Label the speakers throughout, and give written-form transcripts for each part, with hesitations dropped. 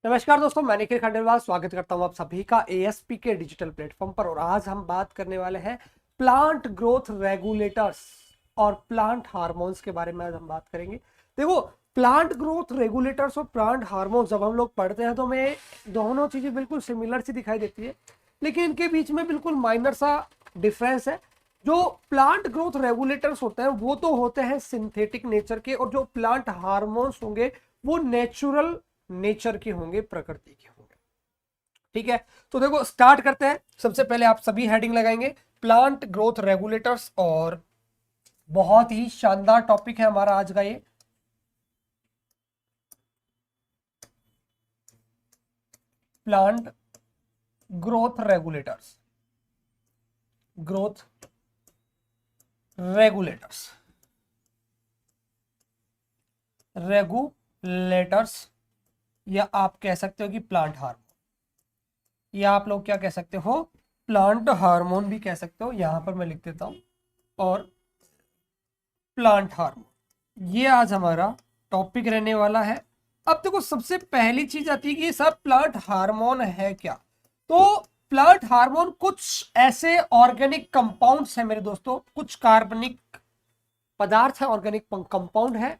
Speaker 1: नमस्कार दोस्तों, मैं निखिल खंडेलवाल स्वागत करता हूं आप सभी का एएसपी के डिजिटल प्लेटफॉर्म पर। और आज हम बात करने वाले हैं प्लांट ग्रोथ रेगुलेटर्स और प्लांट हार्मोन्स के बारे में। आज हम बात करेंगे। देखो, प्लांट ग्रोथ रेगुलेटर्स और प्लांट हार्मोन्स जब हम लोग पढ़ते हैं तो हमें दोनों चीजें बिल्कुल सिमिलर सी दिखाई देती है, लेकिन इनके बीच में बिल्कुल माइनर सा डिफरेंस है। जो प्लांट ग्रोथ रेगुलेटर्स होते हैं वो तो होते हैं सिंथेटिक नेचर के, और जो प्लांट हार्मोन्स होंगे वो नेचुरल नेचर के होंगे, प्रकृति के होंगे। ठीक है, तो देखो स्टार्ट करते हैं। सबसे पहले आप सभी हेडिंग लगाएंगे प्लांट ग्रोथ रेगुलेटर्स, और बहुत ही शानदार टॉपिक है हमारा आज का ये। Plant growth regulators, growth regulators, regulators, या आप कह सकते हो कि प्लांट हार्मोन, या आप लोग क्या कह सकते हो, प्लांट हार्मोन भी कह सकते हो। यहां पर मैं लिख देता हूं, और प्लांट हार्मोन ये आज हमारा टॉपिक रहने वाला है। अब देखो, सबसे पहली चीज आती है कि सर प्लांट हार्मोन है क्या। तो प्लांट हार्मोन कुछ ऐसे ऑर्गेनिक कंपाउंड्स हैं मेरे दोस्तों, कुछ कार्बनिक पदार्थ है, ऑर्गेनिक कंपाउंड है,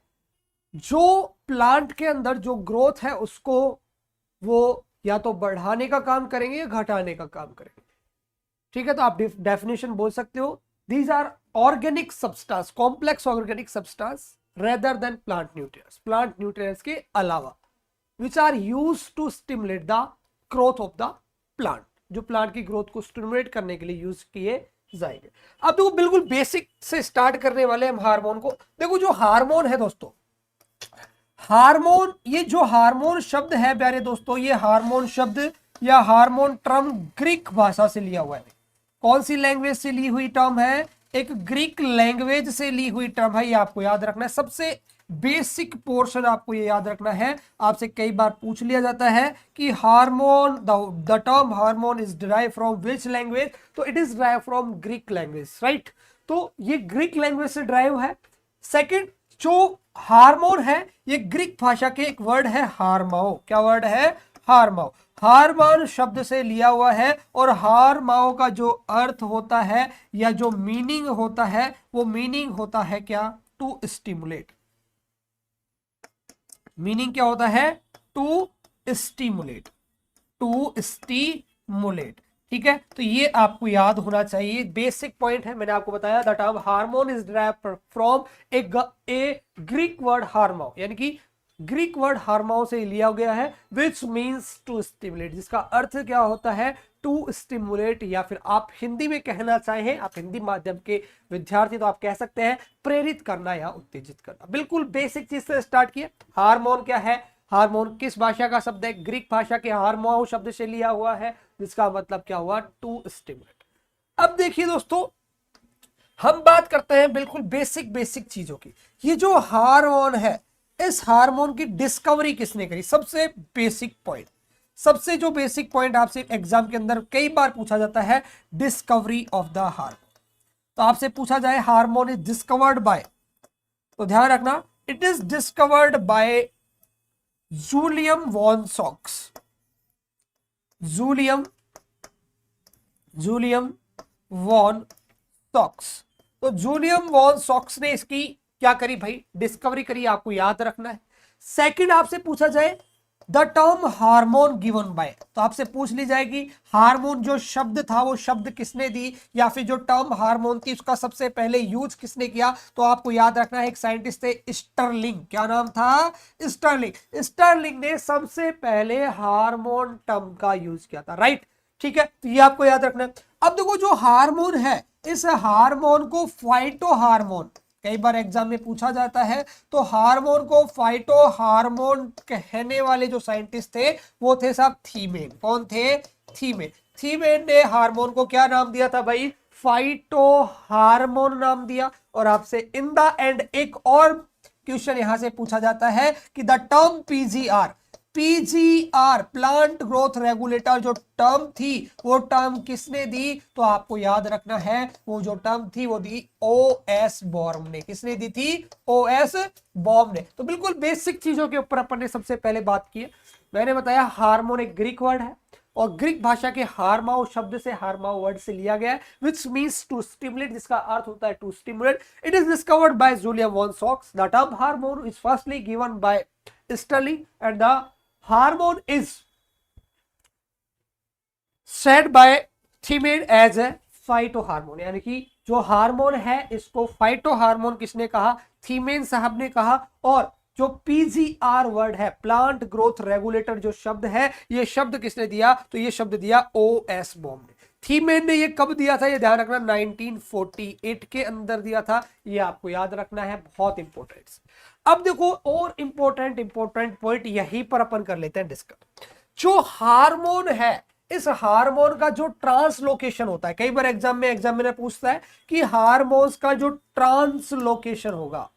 Speaker 1: जो प्लांट के अंदर जो ग्रोथ है उसको वो या तो बढ़ाने का काम करेंगे या घटाने का काम करेंगे। ठीक है, तो आप डेफिनेशन बोल सकते हो, these are organic substance, complex organic substance rather than plant nutrients, plant nutrients के अलावा, which are use to stimulate the growth of the plant, जो प्लांट की ग्रोथ को स्टिमुलेट करने के लिए यूज किए जाएंगे। अब देखो, बिल्कुल बेसिक से स्टार्ट करने वाले हम हार्मोन को। देखो, जो हार्मोन है दोस्तों, हार्मोन, ये जो हार्मोन शब्द है प्यारे दोस्तों, ये हार्मोन शब्द या हार्मोन टर्म ग्रीक भाषा से लिया हुआ है। कौन सी लैंग्वेज से ली हुई टर्म है? एक ग्रीक लैंग्वेज से ली हुई टर्म है, ये आपको याद रखना है। सबसे बेसिक पोर्शन आपको ये याद रखना है। आपसे कई बार पूछ लिया जाता है कि hormone, the term hormone is derive from which language, तो it is derive from Greek language, right. तो ये ग्रीक लैंग्वेज से डिराइव है। सेकंड, जो हार्मोन है ये ग्रीक भाषा के एक वर्ड है हार्माओ। क्या वर्ड है? हार्माओ। हार्मोन शब्द से लिया हुआ है, और हार्माओ का जो अर्थ होता है या जो मीनिंग होता है वो मीनिंग होता है क्या? To stimulate. मीनिंग क्या होता है? To stimulate, to stimulate. ठीक है, तो ये आपको याद होना चाहिए, बेसिक पॉइंट है। मैंने आपको बताया the term hormone is derived from a Greek word hormo, यानी कि ग्रीक वर्ड हार्मो से लिया गया है, विच मींस टू स्टिमुलेट, जिसका अर्थ क्या होता है? टू स्टिमुलेट, या फिर आप हिंदी में कहना चाहें, आप हिंदी माध्यम के विद्यार्थी तो आप कह सकते हैं प्रेरित करना या उत्तेजित करना। बिल्कुल बेसिक चीज से स्टार्ट किया। हार्मोन क्या है? हार्मोन किस भाषा का शब्द है? ग्रीक भाषा के हार्मो शब्द से लिया हुआ है, जिसका मतलब क्या हुआ? To stimulate. अब देखिए दोस्तों, हम बात करते हैं बिल्कुल बेसिक बेसिक चीजों की। ये जो हार्मोन है, इस हार्मोन की डिस्कवरी किसने करी? सबसे बेसिक पॉइंट, सबसे जो बेसिक पॉइंट आपसे एग्जाम के अंदर कई बार पूछा जाता है, डिस्कवरी ऑफ द हार्मोन। तो आपसे पूछा जाए हार्मोन इज डिस्कवर्ड बाय, तो ध्यान रखना, it is discovered by Julius von सॉक्स। जूलियम जूलियम वॉन सॉक्स। तो जूलियम वॉन सॉक्स ने इसकी क्या करी भाई? डिस्कवरी करी, आपको याद रखना है। सेकंड, आपसे पूछा जाए the term hormone given by, तो आपसे पूछ ली जाएगी हार्मोन जो शब्द था वो शब्द किसने दी, या फिर जो टर्म हार्मोन थी उसका सबसे पहले यूज किसने किया। तो आपको याद रखना है, एक साइंटिस्ट थे स्टर्लिंग। क्या नाम था? स्टर्लिंग। स्टर्लिंग ने सबसे पहले हार्मोन टर्म का यूज किया था, राइट। ठीक है, तो ये आपको याद रखना है। अब देखो, जो हार्मोन है, इस हार्मोन को फाइटो हार्मोन, कई बार एग्जाम में पूछा जाता है, तो हार्मोन को फाइटो हार्मोन कहने वाले जो साइंटिस्ट थे वो थे साहब थीमेन। कौन थे? थीमेन। थीमेन ने हार्मोन को क्या नाम दिया था भाई? फाइटो हार्मोन नाम दिया। और आपसे इन द एंड एक और क्वेश्चन यहां से पूछा जाता है कि the term PGR, PGR plant growth regulator जो टर्म थी वो टर्म किसने दी? तो आपको याद रखना है, वो जो टर्म थी वो दी ओएस बॉर्म ने। किसने दी थी? ओएस बॉर्म ने। तो बिल्कुल बेसिक चीजों के ऊपर अपन ने सबसे पहले बात की है। मैंने बताया हार्मोन एक ग्रीक वर्ड है और ग्रीक भाषा के हार्माओ शब्द से, हार्माओ वर्ड से लिया गया है, विच मीन्स टू स्टिमुलेट, जिसका अर्थ होता है to stimulate. It is discovered by Julius von सॉक्स। The term hormone is firstly given by Starling and the hormone is said by Thimann as a phytohormone, यानी कि जो हार्मोन है इसको फाइटो हार्मोन किसने कहा? थीमेन साहब ने कहा। और जो पीजीआर वर्ड है, प्लांट ग्रोथ रेगुलेटर, जो शब्द है, ये शब्द किसने दिया? तो ये शब्द दिया ओएस बॉम ने। थीमेन ने ये कब दिया था? ये ध्यान रखना 1948 के अंदर दिया था, ये आपको याद रखना है, बहुत इंपॉर्टेंट। अब देखो और इंपॉर्टेंट पॉइंट यहीं पर अपन कर लेते हैं डिस्कस। जो हार्मोन है, इस हार्मोन का जो ट्रांसलोकेशन होता है, कई बार एग्जाम में एग्जामिनर पूछता है कि हार्मोन्स का जो ट्रांसलोकेशन होगा,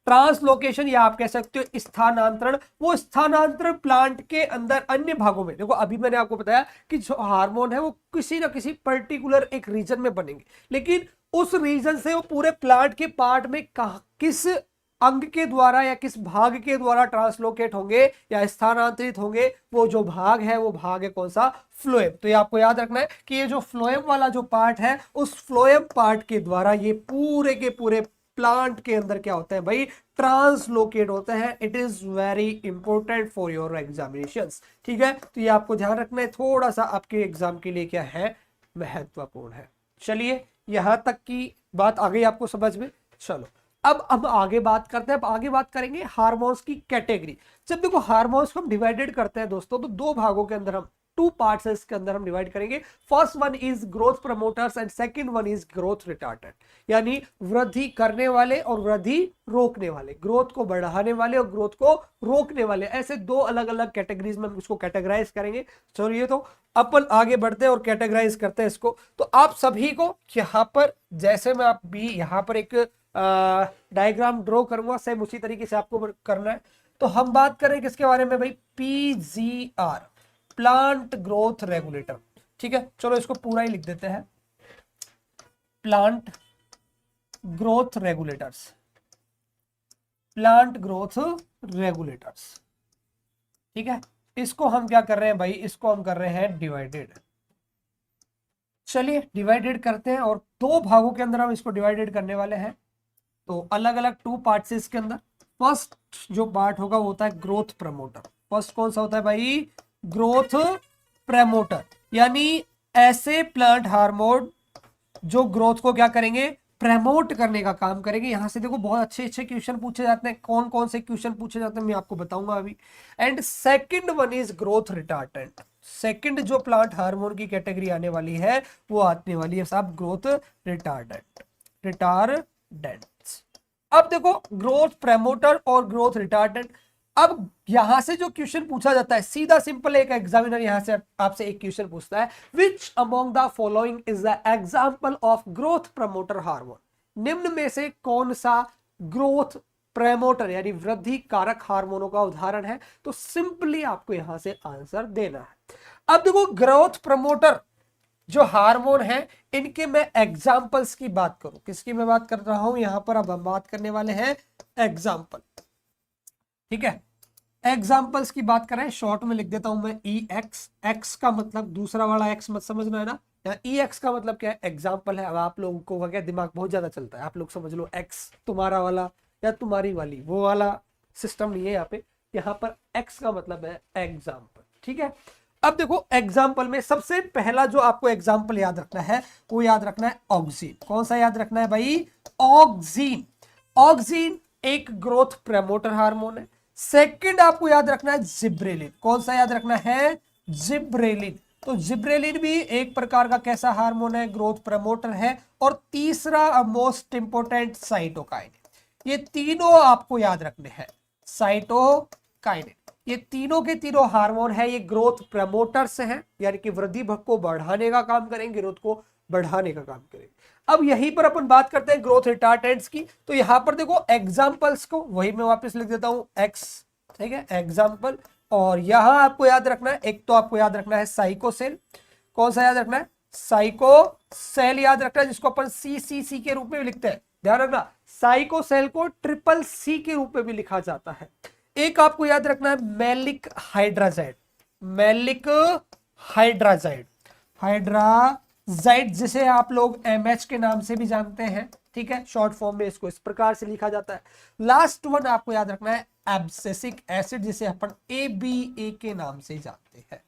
Speaker 1: ट्रांसलोकेशन या आप कह सकते हो स्थानांतरण, वो स्थानांतरण प्लांट के अंदर अन्य भागों में, देखो अभी मैंने आपको बताया कि जो हार्मोन है वो किसी ना किसी पर्टिकुलर एक रीजन में बनेंगे, लेकिन उस रीजन से वो पूरे प्लांट के पार्ट में किस अंग के द्वारा या किस भाग के द्वारा ट्रांसलोकेट होंगे या स्थानांतरित होंगे, वो जो भाग है वो भाग है कौन सा? फ्लोएम। तो ये आपको याद रखना है कि ये जो फ्लोएम वाला जो पार्ट है, उस फ्लोएम पार्ट के द्वारा ये पूरे के पूरे प्लांट के अंदर क्या होते हैं भाई? ट्रांसलोकेट होते हैं। It is very important for your examinations, ठीक है? तो ये आपको ध्यान रखना है, थोड़ा सा आपके एग्जाम के लिए क्या है? महत्वपूर्ण है। चलिए यहां तक की बात आ गई आपको समझ में। चलो अब हम आगे बात करते हैं। अब आगे बात करेंगे हार्मोन्स की कैटेगरी। जब देखो हार्मोन्स को हम डिवाइडेड करते हैं दोस्तों, तो दो भागों के अंदर, हम टू पार्ट्स है इसके अंदर हम डिवाइड करेंगे। First one is growth promoters and second one is growth retardant, यानी वृद्धि करने वाले और वृद्धि रोकने वाले, ग्रोथ को बढ़ाने वाले और ग्रोथ को रोकने वाले, ऐसे दो अलग अलग कैटेगरीज में हम इसको कैटेगराइज करेंगे। चलिए तो अपन आगे बढ़ते हैं और कैटेगराइज करते हैं इसको। तो आप सभी को यहाँ पर, जैसे मैं आप भी यहाँ पर एक डायग्राम ड्रॉ करूंगा, सेम उसी तरीके से आपको करना है। तो हम बात करें किसके बारे में भाई? पीजीआर, प्लांट ग्रोथ रेगुलेटर, ठीक है? चलो इसको पूरा ही लिख देते हैं, plant growth regulators, plant growth regulators, ठीक है? इसको हम क्या कर रहे हैं भाई? इसको हम कर रहे हैं डिवाइडेड। चलिए डिवाइडेड करते हैं और दो भागों के अंदर हम इसको डिवाइडेड करने वाले हैं। तो अलग अलग टू पार्ट्स इसके अंदर। फर्स्ट जो पार्ट होगा वो होता है ग्रोथ प्रमोटर। फर्स्ट कौन सा होता है भाई? ग्रोथ प्रमोटर, यानी ऐसे प्लांट हार्मोन जो ग्रोथ को क्या करेंगे? प्रमोट करने का काम करेंगे। यहां से देखो बहुत अच्छे अच्छे क्वेश्चन पूछे जाते हैं। कौन कौन से क्वेश्चन पूछे जाते हैं मैं आपको बताऊंगा अभी। And second one is growth retardant. Second जो प्लांट हार्मोन की कैटेगरी आने वाली है वो आने वाली है साहब ग्रोथ रिटार्डेंट, रिटार्डेंट। अब देखो ग्रोथ प्रमोटर और ग्रोथ रिटार्डेंट। अब यहां से जो क्वेश्चन पूछा जाता है, सीधा सिंपल, एक एग्जामिनर यहां से आपसे एक क्वेश्चन पूछता है, which among the following is the example of growth promoter hormone? निम्न में से कौन सा ग्रोथ प्रमोटर यानी वृद्धि कारक हार्मोनों का उदाहरण है? तो सिंपली आपको यहां से आंसर देना है। अब देखो ग्रोथ प्रमोटर जो हार्मोन है, इनके मैं एग्जाम्पल्स की बात करूं, किसकी मैं बात कर रहा हूं यहां पर? अब हम बात करने वाले हैं एग्जाम्पल, ठीक है? एग्जाम्पल्स की बात करें, शॉर्ट में लिख देता हूं मैं ई एक्स। एक्स का मतलब दूसरा वाला एक्स मत समझना है ना, ई एक्स का मतलब क्या है? एग्जाम्पल है। अब आप लोगों को क्या दिमाग बहुत ज्यादा चलता है, आप लोग समझ लो एक्स तुम्हारा वाला या तुम्हारी वाली, वो वाला सिस्टम नहीं है यहाँ पे। यहाँ पर एक्स का मतलब है एग्जाम्पल, ठीक है? अब देखो एग्जाम्पल में सबसे पहला जो आपको एग्जाम्पल याद रखना है वो याद रखना है ऑक्सीन। कौन सा याद रखना है भाई? ऑक्सीन। ऑक्सीन एक ग्रोथ प्रमोटर हार्मोन है। सेकंड आपको याद रखना है जिब्रेलिन। कौन सा याद रखना है? जिब्रेलिन। तो जिब्रेलिन भी एक प्रकार का कैसा हार्मोन है? ग्रोथ प्रमोटर है। और तीसरा मोस्ट इंपोर्टेंट साइटोकाइनिन। ये तीनों आपको याद रखने हैं, साइटोकाइनिन। ये तीनों के तीनों हार्मोन है, ये ग्रोथ प्रमोटर्स हैं, यानी कि वृद्धि को बढ़ाने का काम करेंगे, ग्रोथ को बढ़ाने का काम करेंगे। अब यहीं पर अपन बात करते हैं ग्रोथ रिटार्डेंट्स की। तो यहां पर देखो एग्जांपल्स को वही मैं वापस लिख देता हूं एक्स, ठीक है? एग्जांपल। और यहां आपको याद रखना है, एक तो आपको याद रखना है साइकोसेल। कौन सा याद रखना है? साइकोसेल याद रखना है, जिसको अपन सी के रूप में भी लिखते हैं। ध्यान रखना, साइकोसेल को ट्रिपल सी के रूप में भी लिखा जाता है। एक आपको याद रखना है maleic hydrazide, maleic hydrazide, hydrazide जिसे आप लोग एमएच के नाम से भी जानते हैं, ठीक है, शॉर्ट फॉर्म में इसको इस प्रकार से लिखा जाता है। लास्ट वन आपको याद रखना है एब्सिसिक एसिड, जिसे अपन ABA के नाम से जानते हैं,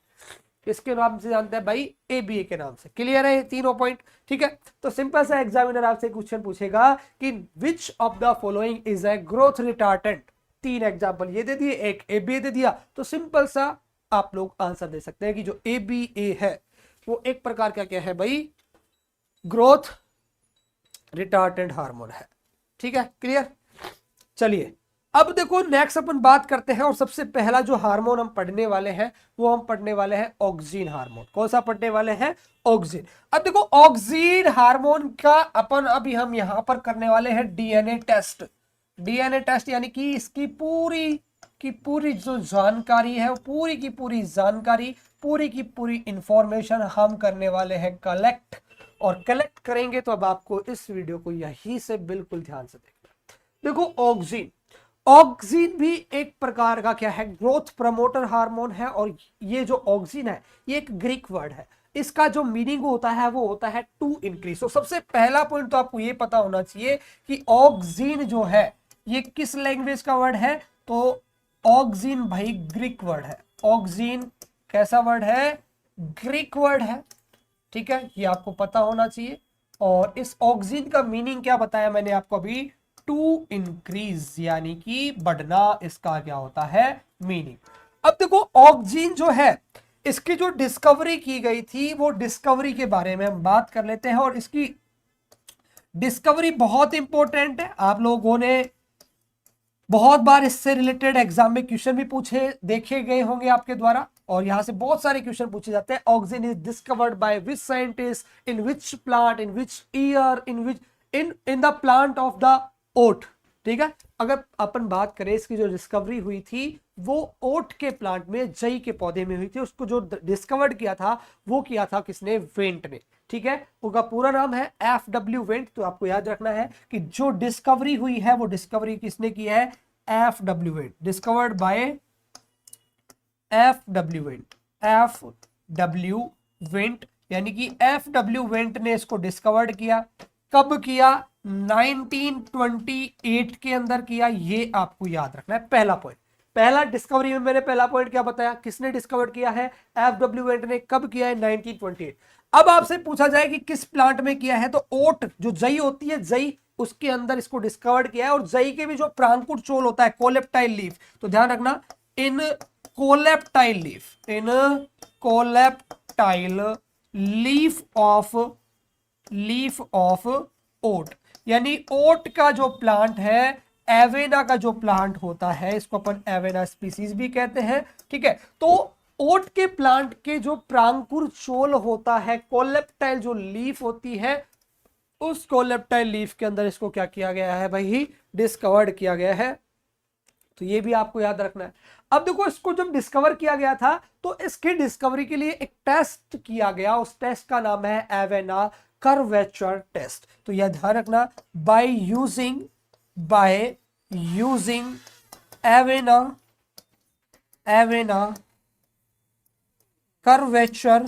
Speaker 1: इसके नाम से जानते हैं भाई, ABA के नाम से। क्लियर है ये तीनों पॉइंट, ठीक है। तो सिंपल सा एग्जामिनर आपसे क्वेश्चन पूछेगा कि which of the following is a growth retardant, 3 example ये दे दिए, एक ABA दे दिया, तो सिंपल सा आप लोग आंसर दे सकते हैं कि जो ABA है वो एक प्रकार का क्या है भाई, ग्रोथ रिटार्डेंट हार्मोन है, ठीक है, क्लियर। चलिए अब देखो नेक्स्ट अपन बात करते हैं, और सबसे पहला जो हार्मोन हम पढ़ने वाले हैं वो हम पढ़ने वाले हैं ऑक्सीन हार्मोन। कौन सा पढ़ने वाले हैं, ऑक्सीन। अब देखो ऑक्सीन हार्मोन का अपन अभी हम यहां पर करने वाले हैं डीएनए टेस्ट, डीएनए टेस्ट यानी कि इसकी पूरी की पूरी जो जानकारी है, पूरी की पूरी जानकारी, पूरी की पूरी इंफॉर्मेशन हम करने वाले हैं कलेक्ट, और कलेक्ट करेंगे तो अब आपको इस वीडियो को यही से बिल्कुल ध्यान से देखना। देखो ऑक्सीन, ऑक्सीन भी एक प्रकार का क्या है, ग्रोथ प्रमोटर हार्मोन है, और ये जो ऑक्सीन है ये एक ग्रीक वर्ड है, इसका जो मीनिंग होता है वो होता है टू इंक्रीज। तो सबसे पहला पॉइंट तो आपको ये पता होना चाहिए कि ऑक्सीन जो है ये किस लैंग्वेज का वर्ड है, तो ऑक्सीन भाई ग्रीक वर्ड है, ऑक्सीन कैसा वर्ड है, ग्रीक वर्ड है, ठीक है, ये आपको पता होना चाहिए। और इस ऑक्सीन का मीनिंग क्या बताया मैंने आपको अभी, टू इंक्रीज यानी कि बढ़ना, इसका क्या होता है मीनिंग। अब देखो ऑक्सीन जो है इसकी जो डिस्कवरी की गई थी वो डिस्कवरी के बारे में हम बात कर लेते हैं, और इसकी डिस्कवरी बहुत इंपॉर्टेंट है, आप लोगों ने बहुत बार इससे रिलेटेड एग्जाम में क्वेश्चन भी पूछे देखे गए होंगे आपके द्वारा, और यहां से बहुत सारे क्वेश्चन पूछे जाते हैं। Auxin is discovered by which scientist in which plant in which year in which in the plant of the oat, ठीक है। अगर अपन बात करें इसकी जो डिस्कवरी हुई थी वो ओट के प्लांट में, जई के पौधे में हुई थी, उसको जो डिस्कवर्ड किया था वो किया था किसने, वेंट ने, ठीक है। उनका पूरा नाम है FW वेंट। तो आपको याद रखना है कि जो डिस्कवरी हुई है वो डिस्कवरी किसने की है, FW went, discovered by FW went, FW went, यानी कि FW वेंट ने इसको डिस्कवर्ड किया। कब किया, 1928 के अंदर किया, ये आपको याद रखना है। पहला पॉइंट, पहला डिस्कवरी में मैंने पहला पॉइंट क्या बताया, किसने डिस्कवर किया है, FW वेंट ने। कब किया है, 1928। अब आपसे पूछा जाए कि किस प्लांट में किया है, तो ओट जो जई होती है, जई उसके अंदर इसको डिस्कवर्ड किया है। और जई के भी जो प्रांकुर चोल होता है, कोलेप्टाइल लीफ, तो ध्यान रखना in coleoptile leaf, in coleoptile leaf of oat, यानी ओट का जो प्लांट है, एवेना का जो प्लांट होता है, इसको अपन एवेना स्पीसीज भी कहते हैं, ठीक है। तो ओट के प्लांट के जो प्रांकुर चोल होता है, कोलेप्टाइल जो लीफ होती है, उस कोलेप्टाइल लीफ के अंदर इसको क्या किया गया है भाई, डिस्कवर्ड किया गया है। तो ये भी आपको याद रखना है। अब देखो इसको जब डिस्कवर किया गया था तो इसके डिस्कवरी के लिए एक टेस्ट किया गया, उस टेस्ट का नाम है एवेना कर्वेचर टेस्ट। तो यह ध्यान रखना, by using avena curvature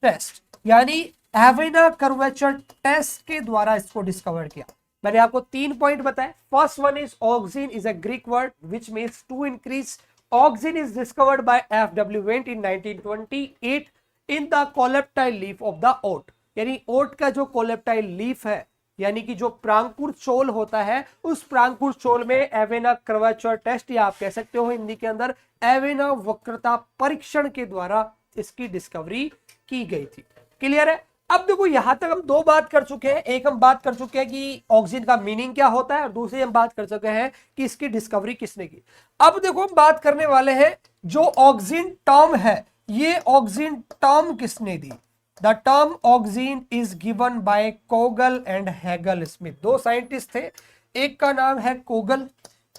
Speaker 1: test, यानी एवेना कर्वेचर टेस्ट के द्वारा इसको डिस्कवर किया। मैंने आपको 3 पॉइंट बताए। First one is auxin is a Greek word which means to increase. Auxin is discovered by FW Went in 1928 in the coleoptile leaf of the oat, यानी oat का जो कोलेप्टाइल लीफ है, यानी कि जो प्रांकुर चोल होता है, उस प्रांकुर चोल में एवेना कर्वेचर टेस्ट, या आप कह सकते हो हिंदी के अंदर एवेना वक्रता परीक्षण के द्वारा इसकी डिस्कवरी की गई थी। क्लियर है। अब देखो यहां तक हम 2 बात कर चुके हैं, एक हम बात कर चुके हैं कि ऑक्सीजन का मीनिंग क्या होता है, और दूसरी हम बात कर चुके हैं कि इसकी डिस्कवरी किसने की। अब देखो हम बात करने वाले हैं जो ऑक्सीजन टर्म है, ये ऑक्सीजन टर्म किसने दी। The term auxin is given by Kogl and हैगल स्मिथ। 2 साइंटिस्ट थे, एक का नाम है कोगल,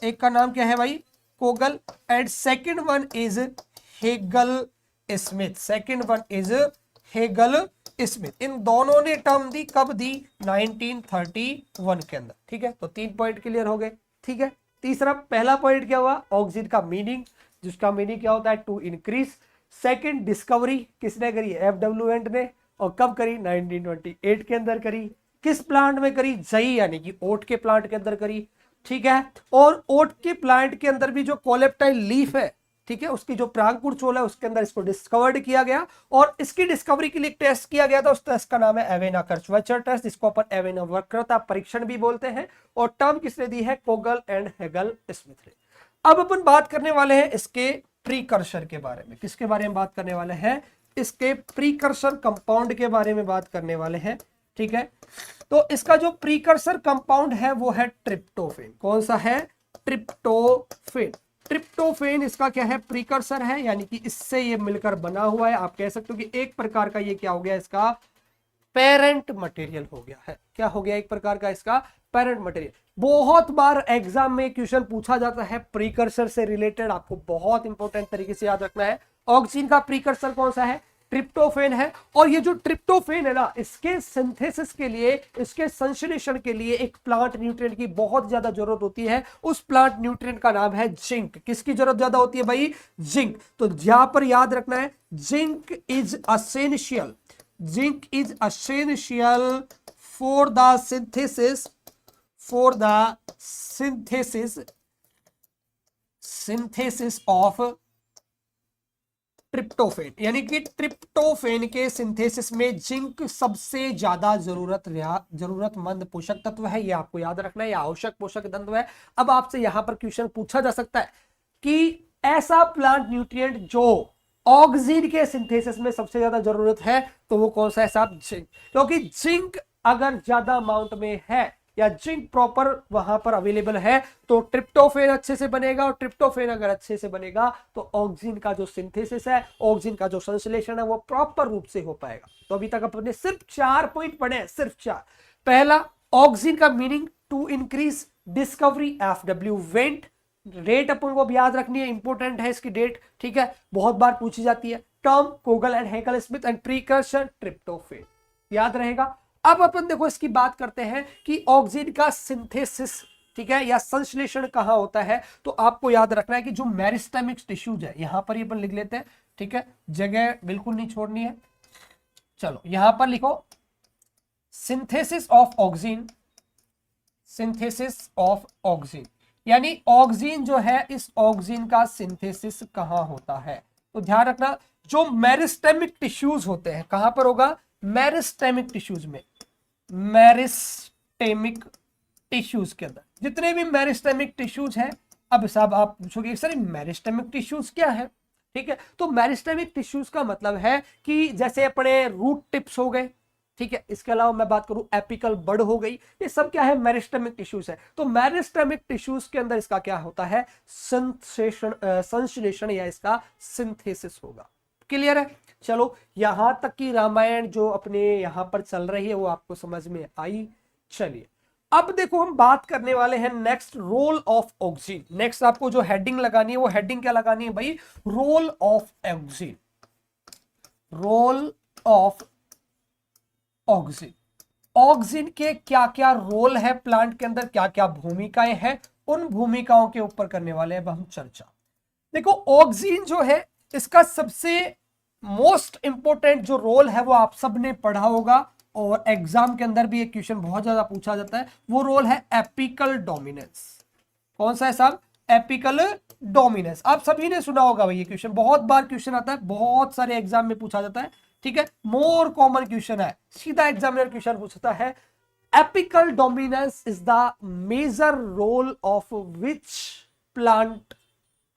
Speaker 1: एक का नाम क्या है भाई, कोगल, and second one is Hegel Smith, second one is Hegel Smith. इन दोनों ने टर्म दी, कब दी, 1931 के अंदर, ठीक है। तो 3 पॉइंट क्लियर हो गए, ठीक है। तीसरा पहला पॉइंट क्या हुआ, ऑक्सिन का मीनिंग, जिसका मीनिंग क्या होता है, टू इंक्रीज। सेकंड, डिस्कवरी किसने करी, एफडब्ल्यूएंट ने, और कब करी, 1928 के अंदर करी। किस प्लांट में करी, जई यानी कि ओट के प्लांट के अंदर करी, ठीक है। और ओट के प्लांट के अंदर भी जो कोलेप्टाइल लीफ है, ठीक है, उसकी जो परागपुर चोल है उसके अंदर इसको डिस्कवर्ड किया गया, और इसकी डिस्कवरी के लिए टेस्ट किया गया था। उस टेस्ट का नाम है एवेना कर्चवेचर टेस्ट, जिसको अपन एवेना वक्रता परीक्षण भी बोलते हैं, और टर्म किसने दी है, कोगल एंड हेगल स्मिथ ने। अब अपन बात करने वाले हैं इसके प्रीकर्सर के बारे में। किसके बारे में बात करने वाले हैं, इसके प्रीकर्सर कंपाउंड के बारे में बात करने वाले हैं, ठीक है। तो इसका जो प्रीकर्सर कंपाउंड है वो है ट्रिप्टोफेन। कौन सा है, ट्रिप्टोफेन। ट्रिप्टोफेन इसका क्या है, प्रीकर्सर है, यानी कि इससे ये मिलकर बना हुआ है। आप कह सकते हो कि एक प्रकार का ये क्या हो गया, इसका पेरेंट मटेरियल हो गया है। क्या हो गया, एक प्रकार का इसका पेरेंट मटेरियल। बहुत बार एग्जाम में क्वेश्चन पूछा जाता है प्रीकर्सर से रिलेटेड, आपको बहुत इंपॉर्टेंट तरीके से याद रखना है। ऑक्सीजन का प्रीकर्सर कौन सा है, ट्रिप्टोफेन है। और ये जो ट्रिप्टोफेन है ना, इसके सिंथेसिस के लिए, इसके संश्लेषण के लिए एक प्लांट न्यूट्रिएंट की बहुत ज्यादा जरूरत होती है। उस प्लांट न्यूट्रिएंट का नाम है जिंक। किसकी जरूरत ज्यादा होती है भाई, जिंक। तो यहां पर याद रखना है, zinc is essential, zinc is essential for the synthesis, for the synthesis of tryptophan. यानी कि ट्रिप्टोफेन के सिंथेसिस में जिंक सबसे ज्यादा जरूरतमंद पोषक तत्व है। ये आपको याद रखना है, यह आवश्यक पोषक तत्व है। अब आपसे यहां पर क्वेश्चन पूछा जा सकता है कि ऐसा प्लांट न्यूट्रिएंट जो ऑक्सीजन के सिंथेसिस में सबसे ज्यादा जरूरत है, तो वो कौन सा है साहब, जिंक। क्योंकि जिंक अगर ज्यादा अमाउंट में है या जिंक प्रॉपर वहां पर अवेलेबल है तो ट्रिप्टोफेन अच्छे से बनेगा, और ट्रिप्टोफेन अगर अच्छे से बनेगा तो ऑक्सीजन का जो सिंथेसिस है, ऑक्सीजन का जो संश्लेषण है, वो प्रॉपर रूप से हो पाएगा। तो अभी तक अपने सिर्फ 4 पॉइंट पढ़े हैं, सिर्फ 4। पहला, ऑक्सीजन का meaning to increase, discovery F W Went, date अपन को याद रखनी है, इंपॉर्टेंट है इसकी डेट, ठीक है, बहुत बार पूछी जाती है। टर्म कोगल एंड हेगल स्मिथ, एंड प्रीकर्सर ट्रिप्टोफेन, याद रहेगा। अब अपन देखो इसकी बात करते हैं कि ऑक्सीजन का सिंथेसिस, ठीक है, या संश्लेषण कहां होता है। तो आपको याद रखना है कि जो मेरिस्टेमिक टिश्यूज है, यहां पर ये अपन लिख लेते हैं, ठीक है, जगह बिल्कुल नहीं छोड़नी है। चलो यहां पर लिखो synthesis of oxygen, synthesis of oxygen, यानी ऑक्सीजन जो है, इस ऑक्सीजन का सिंथेसिस कहां होता है। तो ध्यान रखना, जो मेरिस्टेमिक टिश्यूज होते हैं, कहां पर होगा, मेरिस्टेमिक टिश्यूज में, मेरिस्टेमिक टिश्यूज के अंदर, जितने भी मेरिस्टेमिक टिश्यूज हैं। अब साहब आप पूछोगे सर मेरिस्टेमिक टिश्यूज क्या है, ठीक है। तो मेरिस्टेमिक टिश्यूज का मतलब है कि जैसे अपने रूट टिप्स हो गए, ठीक है, इसके अलावा मैं बात करूं एपिकल बड हो गई, ये सब क्या है, मेरिस्टेमिक टिश्यूज है। तो मेरिस्टेमिक टिश्यूज के अंदर इसका क्या होता है, संश्लेषण या इसका सिंथेसिस होगा। क्लियर है। चलो यहां तक की रामायण जो अपने यहां पर चल रही है वो आपको समझ में आई। चलिए अब देखो हम बात करने वाले हैं next, role of oxygen. Next आपको जो हेडिंग लगानी है वो हेडिंग क्या लगानी है भाई, role of oxygen, role of oxygen. Oxygen के क्या क्या रोल है प्लांट के अंदर, क्या क्या भूमिकाएं हैं, उन भूमिकाओं के ऊपर करने वाले हैं अब हम चर्चा। देखो ऑक्सीजन जो है, इसका सबसे मोस्ट इंपोर्टेंट जो रोल है वो आप सबने पढ़ा होगा, और एग्जाम के अंदर भी एक क्वेश्चन बहुत ज्यादा पूछा जाता है, वो रोल है एपिकल डोमिनेंस। कौन सा है साहब, एपिकल डोमिनेंस। आप सभी ने सुना होगा भाई, ये क्वेश्चन बहुत बार क्वेश्चन आता है, बहुत सारे एग्जाम में पूछा जाता है, ठीक है, मोर कॉमन क्वेश्चन है, सीधा एग्जामिनर क्वेश्चन पूछता है, apical dominance is the major role of which plant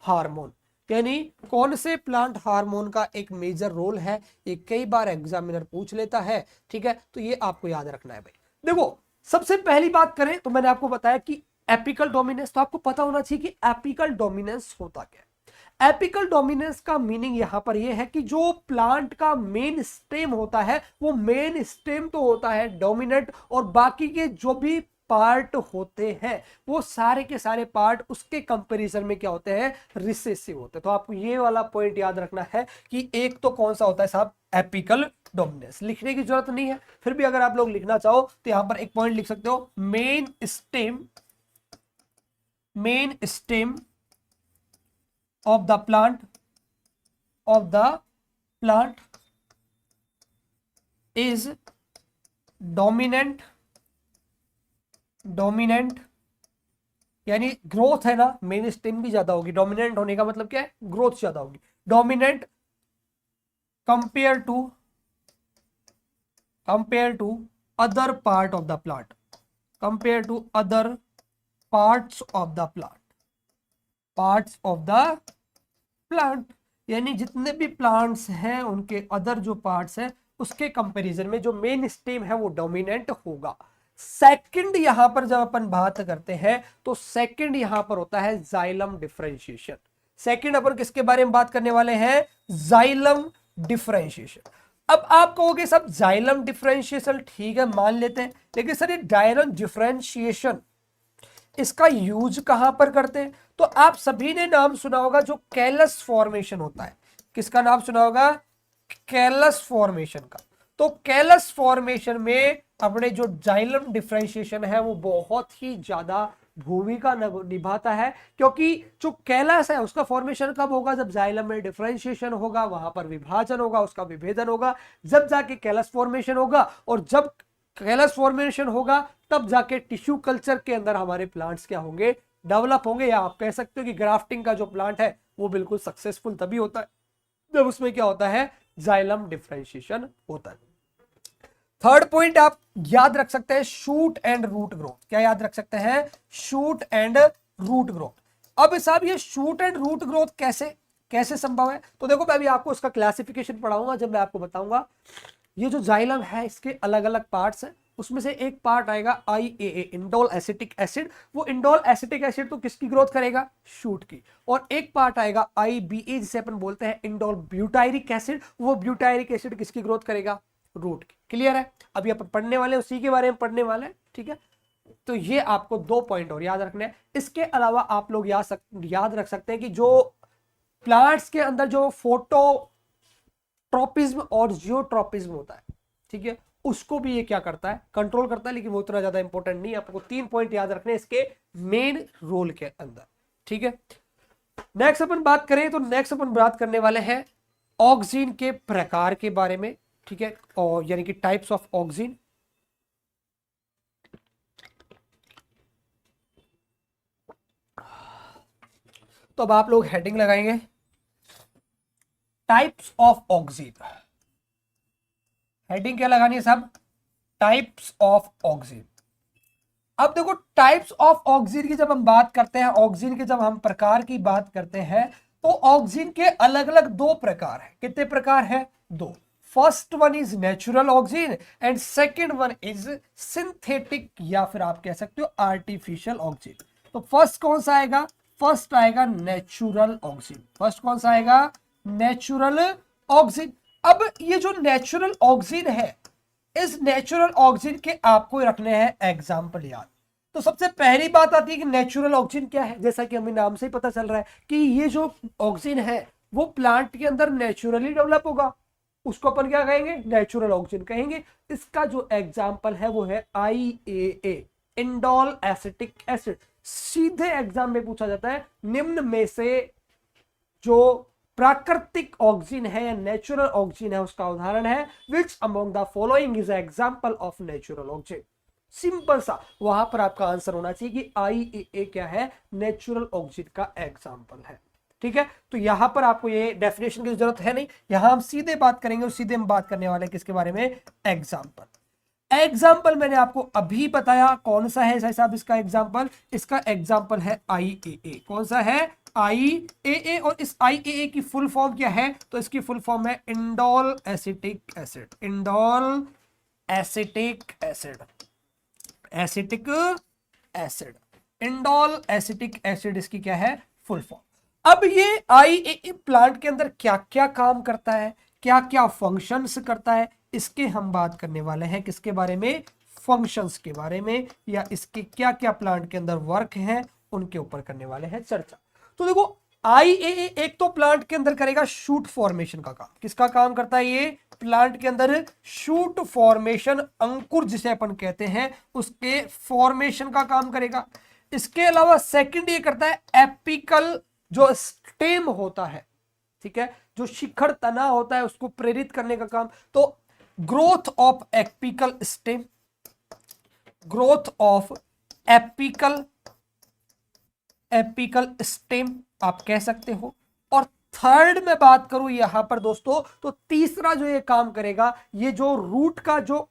Speaker 1: hormone. यानी कौन से प्लांट हार्मोन का एक मेजर रोल है, ये कई बार एग्जामिनर पूछ लेता है, ठीक है। तो ये आपको याद रखना है भाई। देखो सबसे पहली बात करें तो मैंने आपको बताया कि एपिकल डोमिनेंस, तो आपको पता होना चाहिए कि एपिकल डोमिनेंस होता क्या है। एपिकल डोमिनेंस का मीनिंग यहां पर यह है कि जो प्लांट का मेन स्टेम होता है, वो मेन स्टेम तो होता है डोमिनेंट, और बाकी के जो भी पार्ट होते हैं वो सारे के सारे पार्ट उसके कंपैरिजन में क्या होते हैं, रिसेसिव होते हैं। तो आपको ये वाला पॉइंट याद रखना है कि एक तो कौन सा होता है साहब, एपिकल डोमिनेंस। लिखने की जरूरत नहीं है, फिर भी अगर आप लोग लिखना चाहो तो यहां पर एक पॉइंट लिख सकते हो, main stem main stem of the plant is dominant यानी ग्रोथ है ना, मेन स्टेम भी ज्यादा होगी। डोमिनेंट होने का मतलब क्या है, ग्रोथ ज्यादा होगी। Dominant compare to other part of the plant, compare to other parts of the plant, यानी जितने भी प्लांट्स हैं उनके अदर जो पार्ट्स हैं उसके कंपैरिजन में जो मेन स्टेम है वो डोमिनेंट होगा। सेकंड यहां पर जब अपन बात करते हैं तो सेकंड यहां पर होता है जाइलम डिफरेंशिएशन। सेकंड अपन किसके बारे में बात करने वाले हैं, जाइलम डिफरेंशिएशन। अब आप कहोगे सब जाइलम डिफरेंशिएशन ठीक है मान लेते हैं, लेकिन सर ये जाइलम डिफरेंशिएशन इसका यूज कहां पर करते हैं, तो आप सभी ने नाम सुना होगा जो कैलस फॉर्मेशन होता है। किसका नाम सुना होगा, कैलस फॉर्मेशन का। तो कैलस फॉर्मेशन में अपने जो जाइलम डिफरेंशिएशन है वो बहुत ही ज्यादा भूमिका निभाता है, क्योंकि जो कैलस है उसका फॉर्मेशन कब होगा, जब जाइलम में डिफरेंशिएशन होगा, वहां पर विभाजन होगा, उसका विभेदन होगा, जब जाके कैलस फॉर्मेशन होगा। और जब कैलस फॉर्मेशन होगा तब जाके टिश्यू कल्चर के अंदर हमारे प्लांट्स क्या होंगे, डेवलप होंगे। या आप कह सकते हो कि ग्राफ्टिंग का जो प्लांट है वो बिल्कुल सक्सेसफुल तभी होता है जब उसमें क्या होता है, जाइलम डिफरेंशिएशन होता है। थर्ड पॉइंट आप याद रख सकते हैं, शूट एंड रूट ग्रोथ। क्या याद रख सकते हैं, शूट एंड रूट ग्रोथ। अब साहब ये शूट एंड रूट ग्रोथ कैसे संभव है, तो देखो मैं अभी आपको इसका क्लासिफिकेशन पढ़ाऊंगा जब मैं आपको बताऊंगा। ये जो जाइलम है इसके अलग अलग पार्ट्स हैं, उसमें से एक पार्ट आएगा IAA, इंडोल एसिटिक एसिड। वो इंडोल एसिटिक एसिड तो किसकी ग्रोथ करेगा, शूट की। और एक पार्ट आएगा IBA जिसे अपन बोलते हैं इंडोल ब्यूटायरिक एसिड। वो ब्यूटायरिक एसिड किसकी ग्रोथ करेगा, रूट की। क्लियर है, अभी अपन पढ़ने वाले उसी के बारे में पढ़ने वाले हैं, ठीक है। तो ये आपको 2 पॉइंट और याद रखने हैं। इसके अलावा आप लोग याद रख सकते हैं कि जो प्लांट्स के अंदर जो फोटोट्रोपिज्म और जियोट्रोपिज्म होता है, ठीक है, उसको भी ये क्या करता है, कंट्रोल करता है, लेकिन वो इतना ज्यादा इंपॉर्टेंट नहीं है। आपको 3 पॉइंट याद रखने हैं इसके मेन रोल के अंदर, ठीक है। नेक्स्ट अपन बात करें तो नेक्स्ट अपन बात करने वाले हैं ऑक्सीन के प्रकार के बारे में, ठीक है, और यानी कि टाइप्स ऑफ ऑक्सीन। तो अब आप लोग हेडिंग लगाएंगे टाइप्स ऑफ ऑक्सीन। हेडिंग क्या लगानी है सब, टाइप्स ऑफ ऑक्सीन। अब देखो टाइप्स ऑफ ऑक्सीन की जब हम बात करते हैं, ऑक्सीन के जब हम प्रकार की बात करते हैं, तो ऑक्सीन के अलग अलग 2 प्रकार है। कितने प्रकार है, 2। First one is natural oxygen and second one is synthetic या फिर आप कह सकते हो आर्टिफिशियल ऑक्सीजन। तो फर्स्ट कौन सा आएगा, फर्स्ट आएगा नेचुरल ऑक्सीजन। फर्स्ट कौन सा आएगा, नेचुरल ऑक्सीजन। अब ये जो नेचुरल ऑक्सीजन है, इस नेचुरल ऑक्सीजन के आपको रखने हैं एग्जाम्पल याद। तो सबसे पहली बात आती है कि नेचुरल ऑक्सीजन क्या है। जैसा कि हमें नाम से ही पता चल रहा है कि ये जो ऑक्सीजन है वो प्लांट के अंदर नेचुरली डेवलप होगा, उसको अपन क्या कहेंगे, नेचुरल ऑक्सीजन कहेंगे। इसका जो एग्जाम्पल है वो है IAA, इंडोल एसिटिक एसिड। सीधे एग्जाम में पूछा जाता है निम्न में से जो प्राकृतिक ऑक्सीजन है या नेचुरल ऑक्सीजन है उसका उदाहरण है, which among the following is example of natural oxygen. Simple सा वहां पर आपका आंसर होना चाहिए कि IAA क्या है, नेचुरल ऑक्सीजन का एग्जांपल है, ठीक है। तो यहां पर आपको ये डेफिनेशन की जरूरत है नहीं, यहां हम सीधे बात करेंगे और सीधे हम बात करने वाले किसके बारे में, एग्जाम्पल। एग्जाम्पल मैंने आपको अभी बताया कौन सा है साहब इसका एग्जाम्पल, इसका एग्जाम्पल है IAA। कौन सा है, IAA। और इस IAA की फुल फॉर्म क्या है, तो इसकी फुल फॉर्म है indole acetic acid. Indole acetic acid, acetic acid, indole acetic acid इसकी क्या है, फुल फॉर्म। अब ये IAA प्लांट के अंदर क्या क्या काम करता है, क्या क्या फंक्शंस करता है, इसके हम बात करने वाले हैं। किसके बारे में, फंक्शंस के बारे में, या इसके क्या क्या प्लांट के अंदर वर्क है उनके ऊपर करने वाले हैं चर्चा। तो देखो IAA एक तो प्लांट के अंदर करेगा शूट फॉर्मेशन का काम। किसका काम करता है ये, प्लांट के अंदर शूट फॉर्मेशन, अंकुर जिसे अपन कहते हैं उसके फॉर्मेशन का काम करेगा। इसके अलावा सेकंड ये करता है एपिकल जो स्टेम होता है, ठीक है, जो शिखर तना होता है उसको प्रेरित करने का काम। तो growth of apical stem, growth of apical stem आप कह सकते हो। और थर्ड में बात करूं यहां पर दोस्तों, तो तीसरा जो ये काम करेगा, ये जो रूट का जो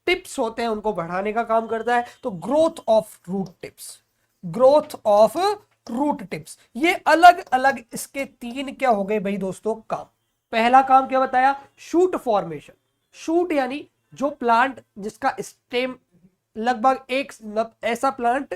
Speaker 1: टिप्स होते हैं उनको बढ़ाने का काम करता है। तो growth of root tips, growth of root tips, ये अलग अलग इसके तीन क्या हो गए भाई दोस्तों काम। पहला काम क्या बताया, शूट फॉर्मेशन। शूट यानी जो प्लांट जिसका स्टेम लगभग एक ऐसा प्लांट